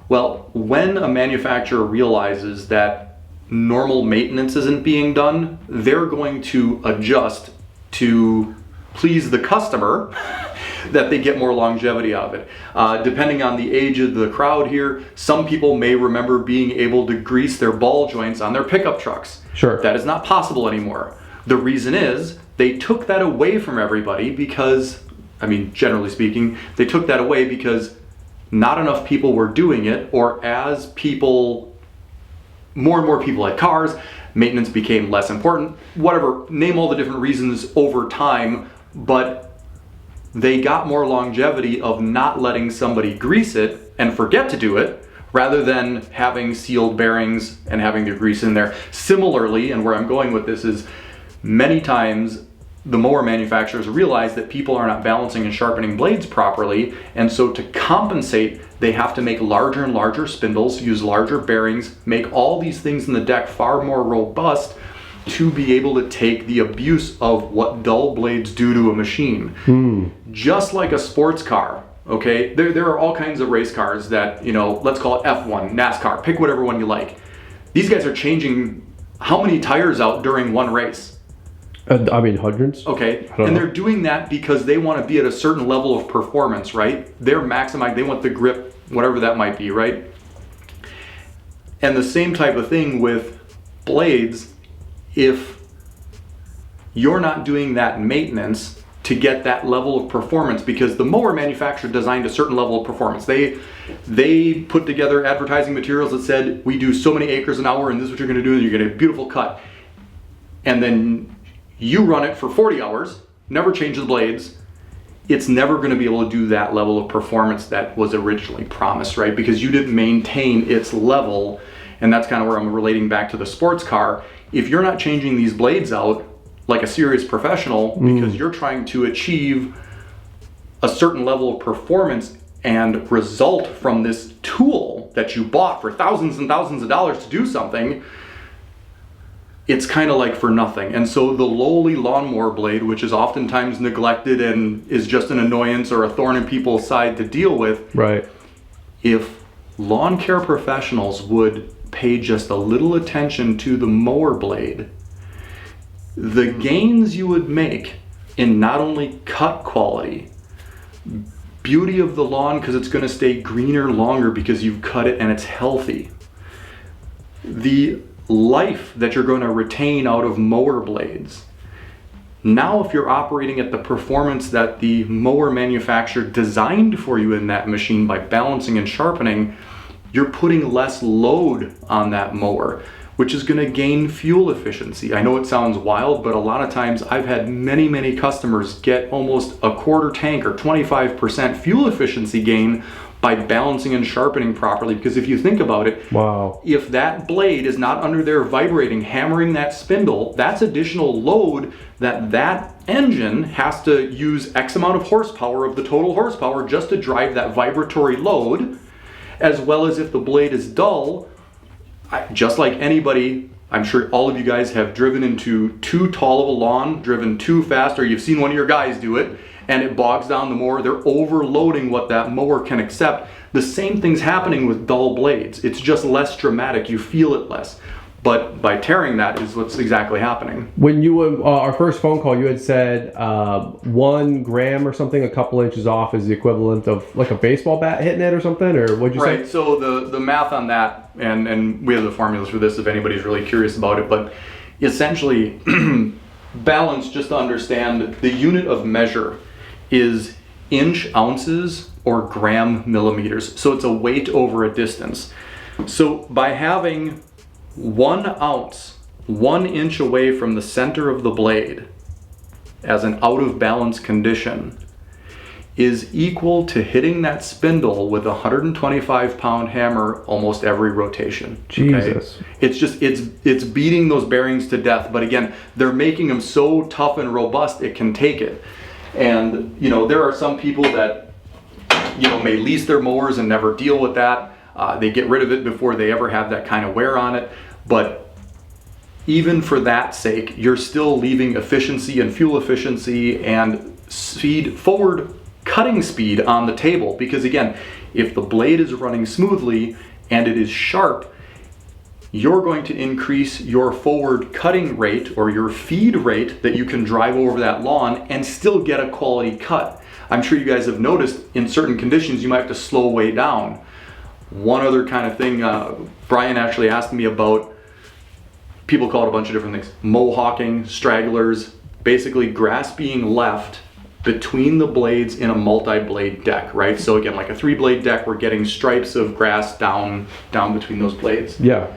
Well, when a manufacturer realizes that normal maintenance isn't being done, they're going to adjust to please the customer that they get more longevity out of it. Depending on the age of the crowd here, some people may remember being able to grease their ball joints on their pickup trucks. Sure. That is not possible anymore. The reason is they took that away from everybody because, I mean, generally speaking, they took that away because not enough people were doing it, or as people, more and more people had cars, maintenance became less important, whatever, name all the different reasons over time, but they got more longevity of not letting somebody grease it and forget to do it, rather than having sealed bearings and having the grease in there. Similarly, and where I'm going with this is, many times the mower manufacturers realize that people are not balancing and sharpening blades properly, and so to compensate, they have to make larger and larger spindles, use larger bearings, make all these things in the deck far more robust to be able to take the abuse of what dull blades do to a machine. Just like a sports car, okay? There are all kinds of race cars that, you know, let's call it F1, NASCAR, pick whatever one you like. These guys are changing how many tires out during one race? I mean, hundreds. Okay, and they're doing that because they want to be at a certain level of performance, right? They're maximizing, they want the grip, whatever that might be, right? And the same type of thing with blades, if you're not doing that maintenance to get that level of performance, because the mower manufacturer designed a certain level of performance. They put together advertising materials that said, we do so many acres an hour and this is what you're going to do and you're going to get a beautiful cut. And then you run it for 40 hours, never change the blades, it's never going to be able to do that level of performance that was originally promised, right? Because you didn't maintain its level. And that's kind of where I'm relating back to the sports car. If you're not changing these blades out like a serious professional, because you're trying to achieve a certain level of performance and result from this tool that you bought for thousands and thousands of dollars to do something, it's kind of like for nothing. And so the lowly lawnmower blade, which is oftentimes neglected and is just an annoyance or a thorn in people's side to deal with, Right. if lawn care professionals would pay just a little attention to the mower blade, the gains you would make in not only cut quality, beauty of the lawn because it's going to stay greener longer because you've cut it and it's healthy, the life that you're going to retain out of mower blades. Now if you're operating at the performance that the mower manufacturer designed for you in that machine by balancing and sharpening, you're putting less load on that mower, which is going to gain fuel efficiency. I know it sounds wild, but a lot of times I've had many customers get almost a quarter tank or 25% fuel efficiency gain by balancing and sharpening properly. Because if you think about it, Wow. if that blade is not under there vibrating, hammering that spindle, that's additional load that engine has to use X amount of horsepower of the total horsepower just to drive that vibratory load, as well as if the blade is dull. Just like anybody, I'm sure all of you guys have driven into too tall of a lawn, driven too fast, or you've seen one of your guys do it, and it bogs down the mower. They're overloading what that mower can accept. The same thing's happening with dull blades. It's just less dramatic. You feel it less. But by tearing that is what's exactly happening. When you our first phone call, you had said 1 gram or something, a couple inches off, is the equivalent of like a baseball bat hitting it or something, or what'd you say? Right, so the math on that, and we have the formulas for this if anybody's really curious about it, but essentially balance, just to understand, the unit of measure is inch ounces or gram millimeters. So it's a weight over a distance. So by having 1 ounce 1 inch away from the center of the blade as an out of balance condition is equal to hitting that spindle with a 125 pound hammer almost every rotation. Jesus. Okay? It's just, it's beating those bearings to death. But again, they're making them so tough and robust it can take it. And you know, there are some people that, you know, may lease their mowers and never deal with that. They get rid of it before they ever have that kind of wear on it. But even for that sake, you're still leaving efficiency and fuel efficiency and speed, forward cutting speed on the table. Because again, if the blade is running smoothly and it is sharp, you're going to increase your forward cutting rate or your feed rate that you can drive over that lawn and still get a quality cut. I'm sure you guys have noticed in certain conditions you might have to slow way down. One other kind of thing Brian actually asked me about, people call it a bunch of different things, mohawking, stragglers, basically grass being left between the blades in a multi-blade deck, right? So again, like a 3-blade deck, we're getting stripes of grass down between those blades. Yeah.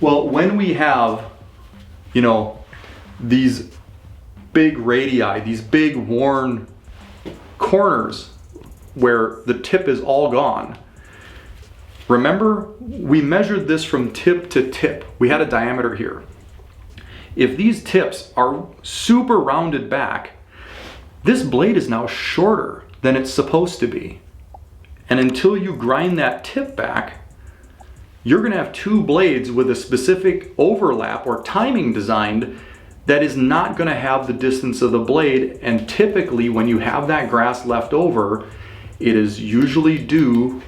Well, when we have, you know, these big radii, these big worn corners where the tip is all gone, remember, we measured this from tip to tip. We had a diameter here. If these tips are super rounded back, this blade is now shorter than it's supposed to be. And until you grind that tip back, you're going to have 2 blades with a specific overlap or timing designed that is not going to have the distance of the blade. And typically when you have that grass left over, it is usually due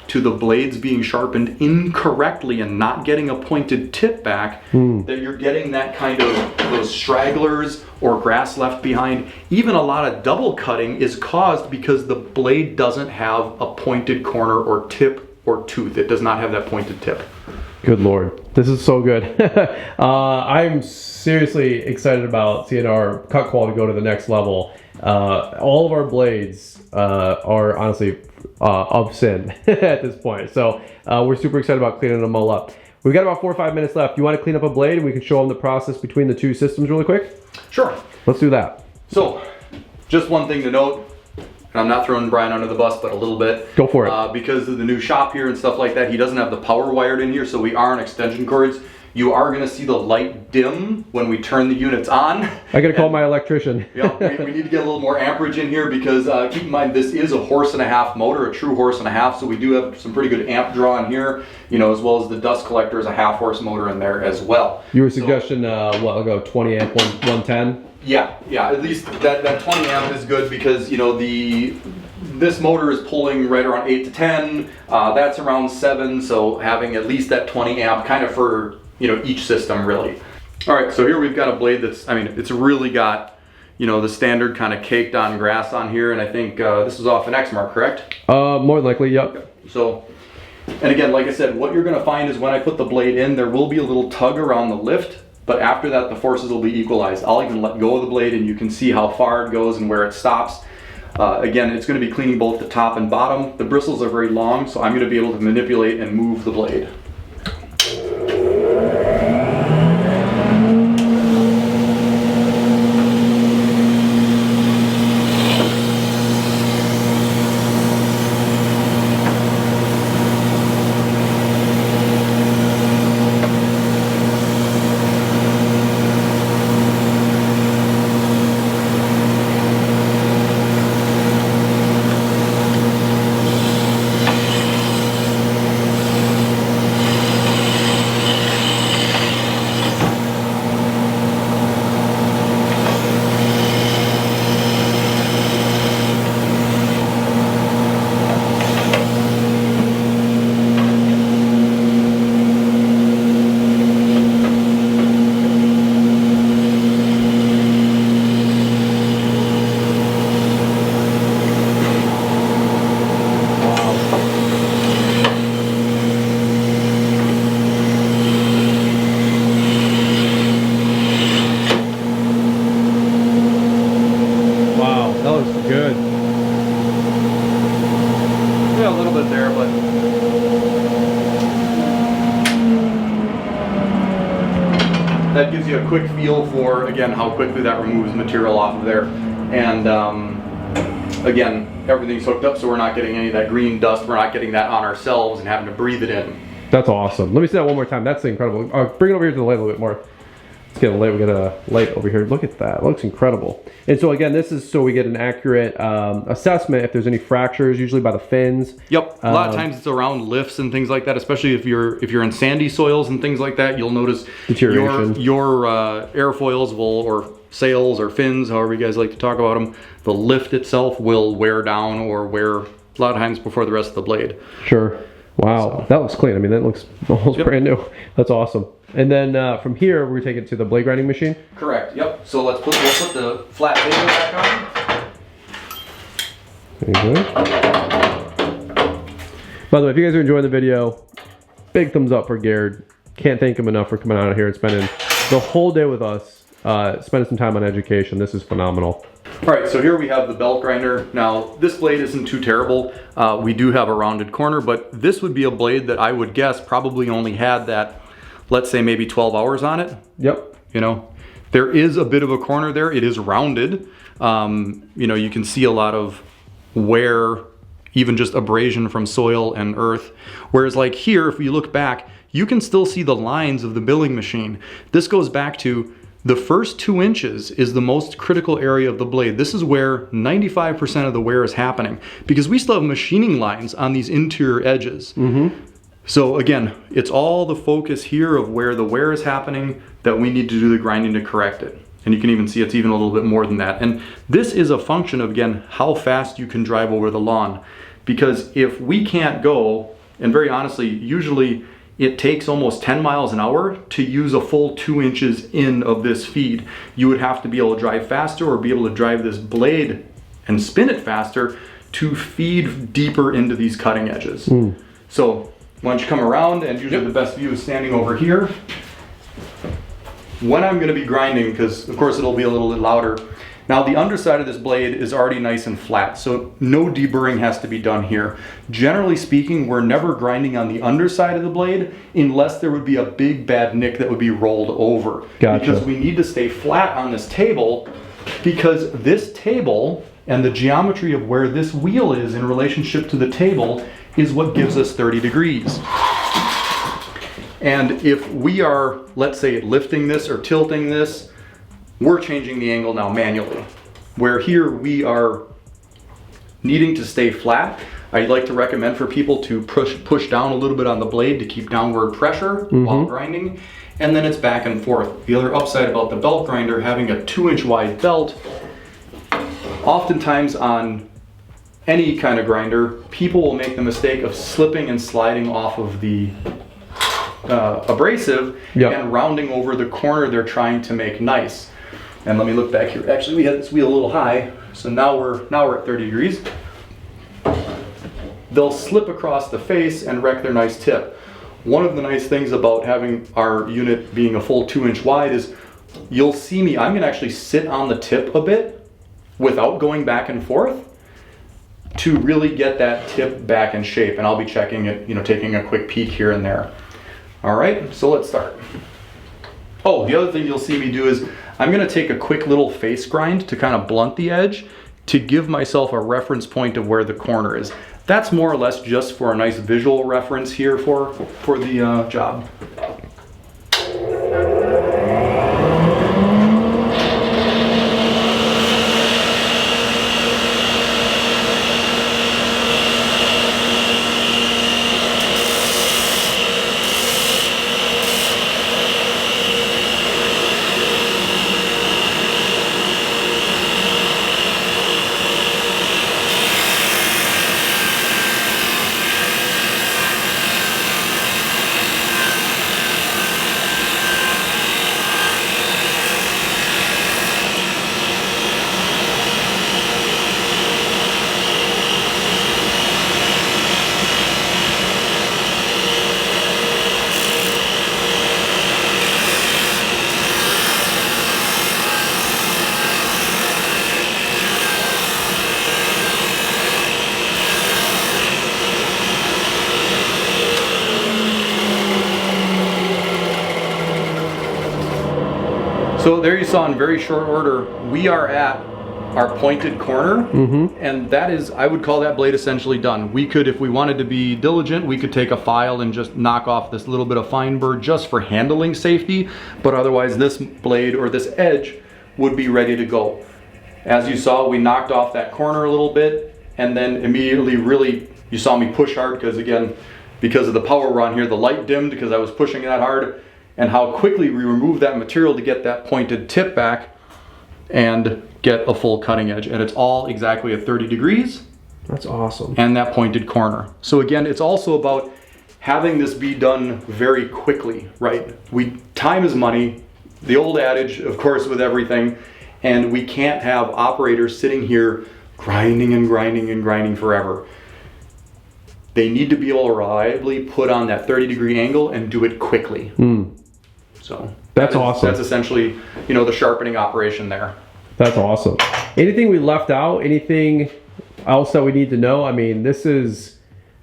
to the blades being sharpened incorrectly and not getting a pointed tip back, that you're getting that kind of those stragglers or grass left behind. Even a lot of double cutting is caused because the blade doesn't have a pointed corner or tip or tooth. It does not have that pointed tip. Good Lord. This is so good. I'm seriously excited about seeing our cut quality go to the next level. All of our blades are honestly of sin at this point. So we're super excited about cleaning them all up. We've got about 4 or 5 minutes left. You want to clean up a blade and we can show them the process between the 2 systems really quick? Sure. Let's do that. So, just one thing to note, and I'm not throwing Brian under the bus, but a little bit. Go for it. Because of the new shop here and stuff like that, he doesn't have the power wired in here, so we are on extension cords. You are going to see the light dim when we turn the units on. I gotta call my electrician. Yeah, we need to get a little more amperage in here because keep in mind this is a 1.5 horse motor, a true 1.5 horse, so we do have some pretty good amp draw in here, you know, as well as the dust collector is a 0.5 horse motor in there as well. You were suggesting what, I'll go 20 amp 110? Yeah, at least that 20 amp is good because, you know, this motor is pulling right around 8 to 10, that's around 7, so having at least that 20 amp kind of for, you know, each system really. All right, so here we've got a blade that's, I mean, it's really got, you know, the standard kind of caked on grass on here, and I think this is off an X-Mark, correct? More than likely, yep. So, and again, like I said, what you're gonna find is when I put the blade in, there will be a little tug around the lift, but after that, the forces will be equalized. I'll even let go of the blade and you can see how far it goes and where it stops. Again, it's going to be cleaning both the top and bottom. The bristles are very long, so I'm going to be able to manipulate and move the blade. That gives you a quick feel for, again, how quickly that removes material off of there. And again, everything's hooked up so we're not getting any of that green dust. We're not getting that on ourselves and having to breathe it in. That's awesome. Let me see that one more time. That's incredible. Bring it over here to the light a little bit more. Let's get a light. We got a light over here. Look at that. It looks incredible. And so again, this is so we get an accurate assessment if there's any fractures, usually by the fins. Yep. A lot of times it's around lifts and things like that, especially if you're in sandy soils and things like that. You'll notice deterioration. Your airfoils will, or sails or fins, however you guys like to talk about them, the lift itself will wear down or wear a lot of times before the rest of the blade. Sure. Wow, so that looks clean. I mean, that looks almost brand new. That's awesome. And then from here, we're taking it to the blade grinding machine? Correct, yep. So we'll put the flat paper back There on. you go. By the way, if you guys are enjoying the video, big thumbs up for Gerd. Can't thank him enough for coming out here and spending the whole day with us, spending some time on education. This is phenomenal. All right, so here we have the belt grinder. Now, this blade isn't too terrible. We do have a rounded corner, but this would be a blade that I would guess probably only had that, let's say maybe 12 hours on it. Yep. You know, there is a bit of a corner there. It is rounded. You know, you can see a lot of wear, even just abrasion from soil and earth. Whereas like here, if you look back, you can still see the lines of the milling machine. This goes back to the first 2 inches is the most critical area of the blade. This is where 95% of the wear is happening because we still have machining lines on these interior edges. Mm-hmm. So again, it's all the focus here of where the wear is happening that we need to do the grinding to correct it. And you can even see it's even a little bit more than that. And this is a function of, again, how fast you can drive over the lawn. Because if we can't go, and very honestly, usually it takes almost 10 miles an hour to use a full 2 inches in of this feed. You would have to be able to drive faster or be able to drive this blade and spin it faster to feed deeper into these cutting edges. Mm. So why don't you come around, and usually the best view is standing over here. When I'm gonna be grinding, because of course it'll be a little bit louder. Now the underside of this blade is already nice and flat, so no deburring has to be done here. Generally speaking, we're never grinding on the underside of the blade unless there would be a big bad nick that would be rolled over. Gotcha. Because we need to stay flat on this table, because this table and the geometry of where this wheel is in relationship to the table is what gives us 30 degrees. And if we are, let's say, lifting this or tilting this, we're changing the angle now manually. Where here we are needing to stay flat, I like to recommend for people to push down a little bit on the blade to keep downward pressure while grinding, and then it's back and forth. The other upside about the belt grinder, having a 2-inch wide belt, oftentimes on any kind of grinder, people will make the mistake of slipping and sliding off of the abrasive and rounding over the corner they're trying to make nice. And let me look back here. Actually, we had this wheel a little high, so now we're at 30 degrees. They'll slip across the face and wreck their nice tip. One of the nice things about having our unit being a full 2-inch wide is you'll see me, I'm gonna actually sit on the tip a bit without going back and forth to really get that tip back in shape. And I'll be checking it, taking a quick peek here and there. All right, so let's start. Oh, the other thing you'll see me do is I'm gonna take a quick little face grind to kind of blunt the edge to give myself a reference point of where the corner is. That's more or less just for a nice visual reference here for the job. So there you saw in very short order, we are at our pointed corner, and that is, I would call that blade essentially done. We could, if we wanted to be diligent, we could take a file and just knock off this little bit of fine burr just for handling safety, but otherwise this blade or this edge would be ready to go. As you saw, we knocked off that corner a little bit, and then immediately really, you saw me push hard because again, because of the power we're on here, the light dimmed because I was pushing that hard, and how quickly we removed that material to get that pointed tip back and get a full cutting edge. And it's all exactly at 30 degrees. That's awesome. And that pointed corner. So again, it's also about having this be done very quickly, right? Time is money, the old adage, of course, with everything, and we can't have operators sitting here grinding and grinding and grinding forever. They need to be able to reliably put on that 30-degree angle and do it quickly. So that's awesome. That's essentially, the sharpening operation there. That's awesome. Anything we left out? Anything else that we need to know? I mean, this is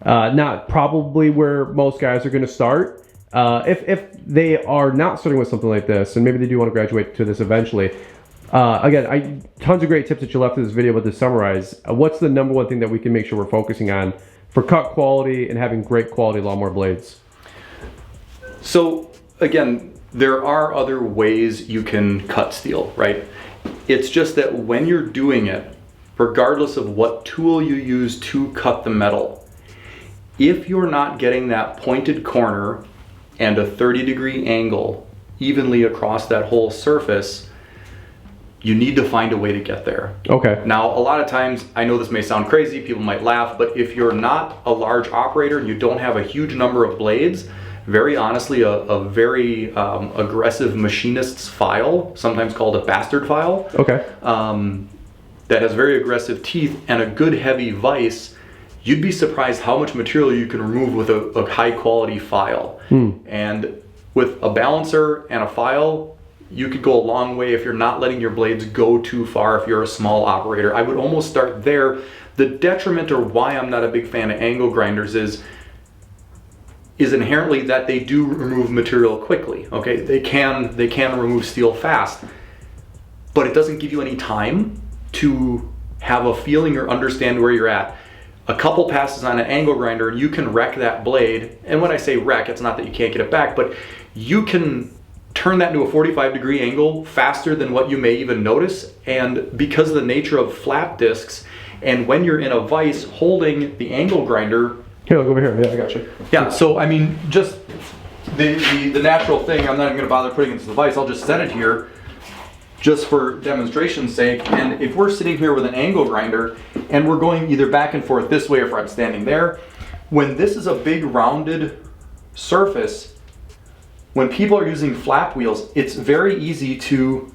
not probably where most guys are going to start. If they are not starting with something like this, and maybe they do want to graduate to this eventually. Again, tons of great tips that you left in this video, but to summarize, what's the number one thing that we can make sure we're focusing on for cut quality and having great quality lawnmower blades? So again, there are other ways you can cut steel, right? It's just that when you're doing it, regardless of what tool you use to cut the metal, if you're not getting that pointed corner and a 30-degree angle evenly across that whole surface, you need to find a way to get there. Okay. Now, a lot of times, I know this may sound crazy, people might laugh, but if you're not a large operator and you don't have a huge number of blades, very honestly, a very aggressive machinist's file, sometimes called a bastard file, that has very aggressive teeth and a good heavy vise, you'd be surprised how much material you can remove with a high quality file. And with a balancer and a file, you could go a long way if you're not letting your blades go too far if you're a small operator. I would almost start there. The detriment, or why I'm not a big fan of angle grinders, is inherently that they do remove material quickly. Okay, they can remove steel fast, but it doesn't give you any time to have a feeling or understand where you're at. a couple passes on an angle grinder, you can wreck that blade. And when I say wreck, it's not that you can't get it back, but you can turn that into a 45-degree angle faster than what you may even notice. And because of the nature of flap discs, and when you're in a vise holding the angle grinder. Here, look over here. Yeah, I got you. Yeah, so I mean, just the natural thing, I'm not even gonna bother putting it into the vise, I'll just set it here just for demonstration's sake. And if we're sitting here with an angle grinder and we're going either back and forth this way or if I'm standing there, when this is a big rounded surface, when people are using flap wheels, it's very easy to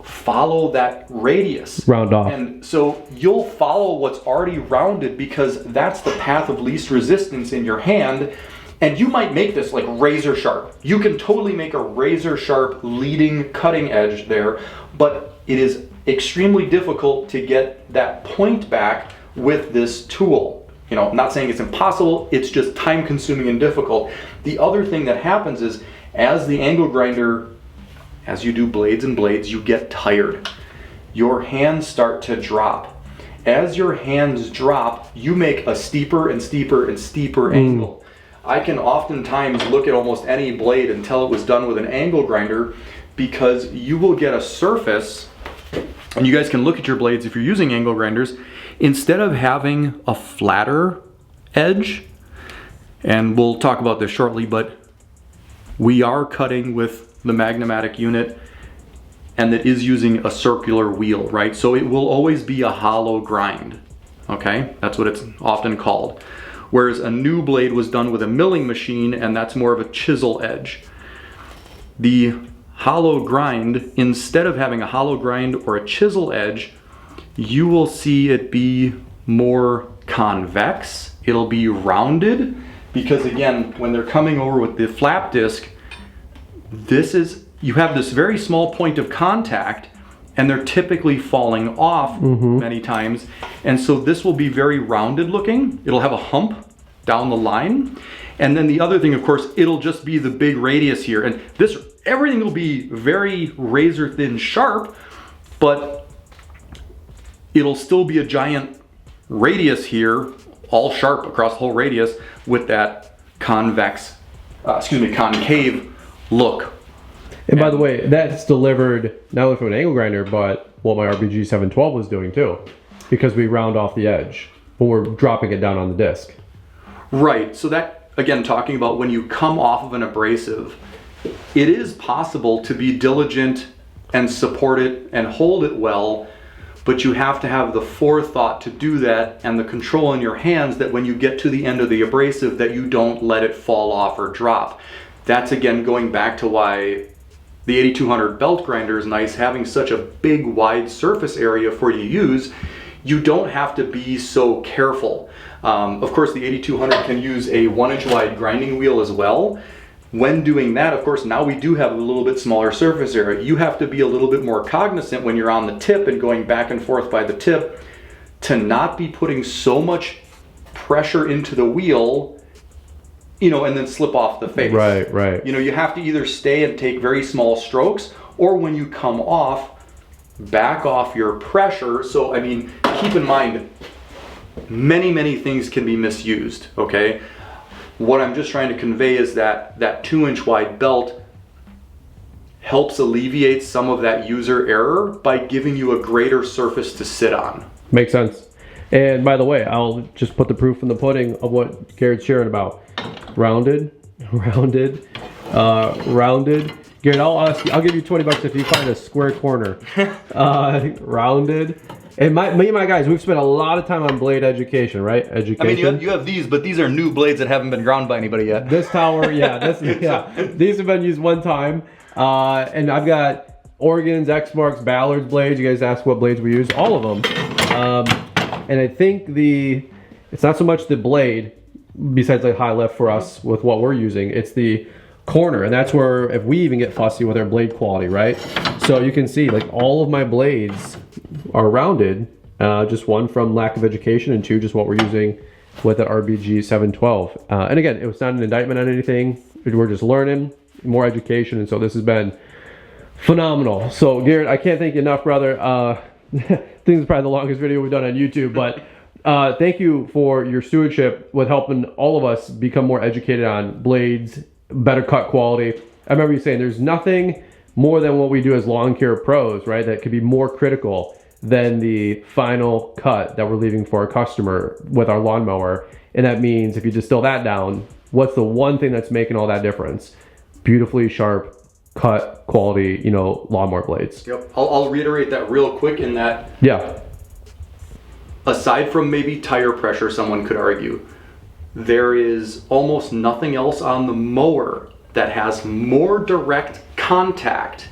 follow that radius. Round off. And so you'll follow what's already rounded because that's the path of least resistance in your hand. And you might make this like razor sharp. You can totally make a razor sharp leading cutting edge there, but it is extremely difficult to get that point back with this tool. You know, I'm not saying it's impossible, it's just time consuming and difficult. The other thing that happens is as the angle grinder, as you do blades and blades, you get tired. Your hands start to drop. As your hands drop, you make a steeper and steeper and steeper angle. I can oftentimes look at almost any blade and tell it was done with an angle grinder because you will get a surface, and you guys can look at your blades if you're using angle grinders, instead of having a flatter edge, and we'll talk about this shortly, but we are cutting with the Magna-Matic unit and that is using a circular wheel, right? So it will always be a hollow grind, okay? That's what it's often called. Whereas a new blade was done with a milling machine and that's more of a chisel edge. The hollow grind, instead of having a hollow grind or a chisel edge, you will see it be more convex. It'll be rounded because again, when they're coming over with the flap disc, you have this very small point of contact and they're typically falling off many times. And so this will be very rounded looking. It'll have a hump down the line. And then the other thing, of course, it'll just be the big radius here. And everything will be very razor thin sharp, but it'll still be a giant radius here, all sharp across the whole radius with that concave look. And by the way, that's delivered not only from an angle grinder, but what my RBG 712 was doing too, because we round off the edge when we're dropping it down on the disc. Right, so that, again, talking about when you come off of an abrasive, it is possible to be diligent and support it and hold it well, but you have to have the forethought to do that and the control in your hands that when you get to the end of the abrasive that you don't let it fall off or drop. That's again going back to why the 8200 belt grinder is nice, having such a big wide surface area for you to use. You don't have to be so careful. Of course the 8200 can use a 1-inch wide grinding wheel as well. When doing that, of course, now we do have a little bit smaller surface area. You have to be a little bit more cognizant when you're on the tip and going back and forth by the tip to not be putting so much pressure into the wheel, you know, and then slip off the face. Right, right. You know, you have to either stay and take very small strokes, or when you come off, back off your pressure. So, I mean, keep in mind, many things can be misused, okay? What I'm just trying to convey is that that 2-inch wide belt helps alleviate some of that user error by giving you a greater surface to sit on. Makes sense. And by the way, I'll just put the proof in the pudding of what Gerd's sharing about. Rounded. Gerd, I'll give you $20 if you find a square corner. Rounded. And me and my guys, we've spent a lot of time on blade education, right? Education. I mean, you have these, but these are new blades that haven't been ground by anybody yet. This tower, yeah, these have been used one time. And I've got Oregon's, X-Marks, Ballard's blades. You guys ask what blades we use, all of them. And I think it's not so much the blade, besides like high lift for us with what we're using, it's the corner. And that's where, if we even get fussy with our blade quality, right? So you can see like all of my blades are rounded, just one from lack of education and two, just what we're using with that RBG 712. And again, it was not an indictment on anything. We're just learning, more education. And so this has been phenomenal. So Gerd, I can't thank you enough, brother. I think this is probably the longest video we've done on YouTube, but thank you for your stewardship with helping all of us become more educated on blades, better cut quality. I remember you saying there's nothing more than what we do as lawn care pros, right? That could be more critical than the final cut that we're leaving for our customer with our lawnmower. And that means if you distill that down, what's the one thing that's making all that difference? Beautifully sharp cut quality, you know, lawnmower blades. Yep. I'll reiterate that real quick in that. Yeah. Aside from maybe tire pressure, someone could argue, there is almost nothing else on the mower that has more direct contact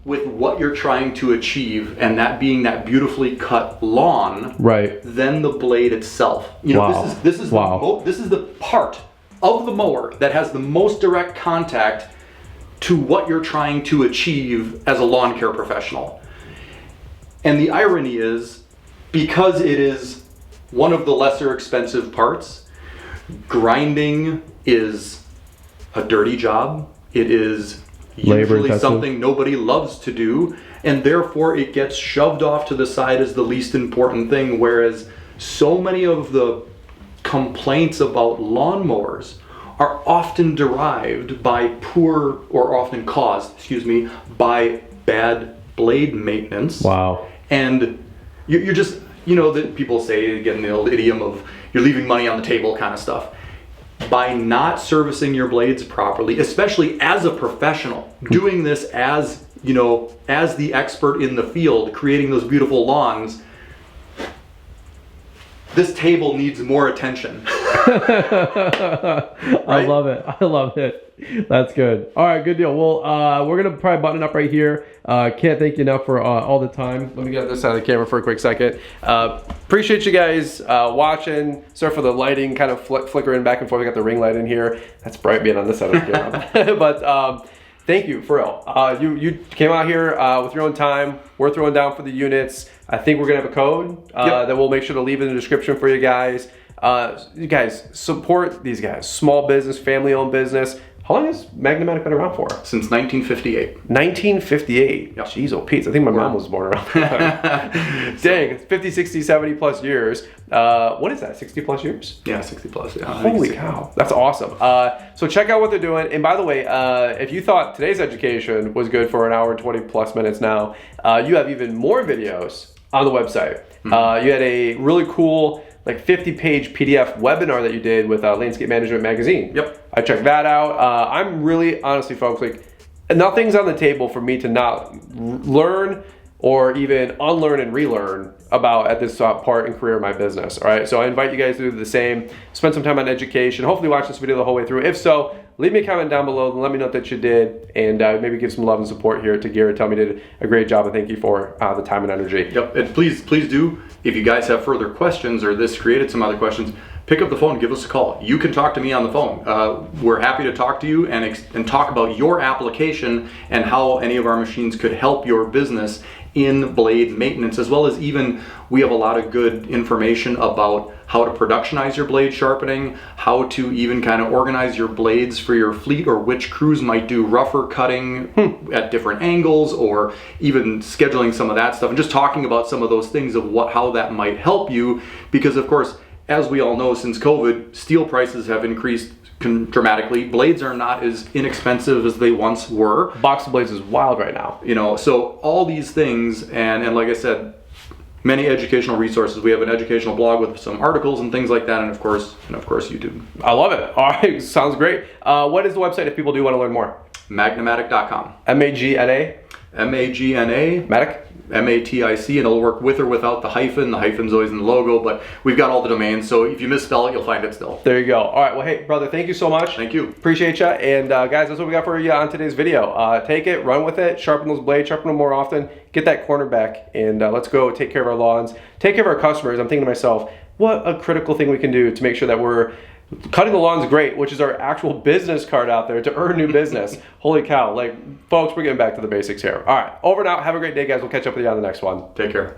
with what you're trying to achieve, and that being that beautifully cut lawn, right, than the blade itself. You know, this is the part of the mower that has the most direct contact to what you're trying to achieve as a lawn care professional. And the irony is, because it is one of the lesser expensive parts, grinding is a dirty job. It is usually something nobody loves to do, and therefore it gets shoved off to the side as the least important thing, whereas so many of the complaints about lawnmowers are often derived by often caused, by bad blade maintenance. Wow. And you're just, you know, that people say, again, the old idiom of you're leaving money on the table kind of stuff. By not servicing your blades properly, especially as a professional, doing this as, you know, as the expert in the field, creating those beautiful lawns, this table needs more attention. Right? I love it. I love it. That's good. All right, good deal. Well, we're gonna probably button it up right here. Can't thank you enough for all the time. Let me get this out of the camera for a quick second. Appreciate you guys watching. Sorry for the lighting kind of flickering back and forth. We got the ring light in here. That's bright being on this side of the camera. But thank you, for real. You came out here with your own time. We're throwing down for the units. I think we're gonna have a code that we'll make sure to leave in the description for you guys. You guys support these guys. Small business, family-owned business. How long has Magna-Matic been around for? Since 1958. 1958. Yep. Jeez, oh Pete, I think my mom was born around that time. Dang, 50, 60, 70 plus years. What is that, 60 plus years? Yeah, 60 plus. Yeah. Holy cow, that's awesome. So check out what they're doing. And by the way, if you thought today's education was good for an hour and 20 plus minutes now, you have even more videos on the website. You had a really cool, like 50-page PDF webinar that you did with Landscape Management Magazine. Yep. I checked that out. I'm really, honestly, folks, like, nothing's on the table for me to not learn or even unlearn and relearn about at this part and career of my business. All right, so I invite you guys to do the same. Spend some time on education. Hopefully watch this video the whole way through. If so, leave me a comment down below and let me know that you did, and maybe give some love and support here to Gerd. Tell me you did a great job, and thank you for the time and energy. Yep, and please do, if you guys have further questions or this created some other questions, pick up the phone, give us a call. You can talk to me on the phone. We're happy to talk to you and talk about your application and how any of our machines could help your business in blade maintenance, as well as even we have a lot of good information about how to productionize your blade sharpening, how to even kind of organize your blades for your fleet, or which crews might do rougher cutting at different angles, or even scheduling some of that stuff, and just talking about some of those things of how that might help you, because of course, as we all know, since COVID, steel prices have increased dramatically. Blades are not as inexpensive as they once were. Box of blades is wild right now. You know, so all these things, and like I said, many educational resources. We have an educational blog with some articles and things like that, and of course YouTube. I love it. All right, sounds great. What is the website if people do want to learn more? Magnamatic.com. M-A-G-N-A? M-A-G-N-A. Matic? M-A-T-I-C, and it'll work with or without the hyphen. The hyphen's always in the logo, but we've got all the domains, so if you misspell it, you'll find it still. There you go. All right, well, hey, brother, thank you so much. Thank you. Appreciate you. And guys, that's what we got for you on today's video. Take it, run with it, sharpen those blades, sharpen them more often, get that corner back, and let's go take care of our lawns, take care of our customers. I'm thinking to myself, what a critical thing we can do to make sure that we're cutting the lawn's great, which is our actual business card out there to earn new business. Holy cow. Like, folks, we're getting back to the basics here. All right, over and out. Have a great day, guys. We'll catch up with you on the next one. Take care.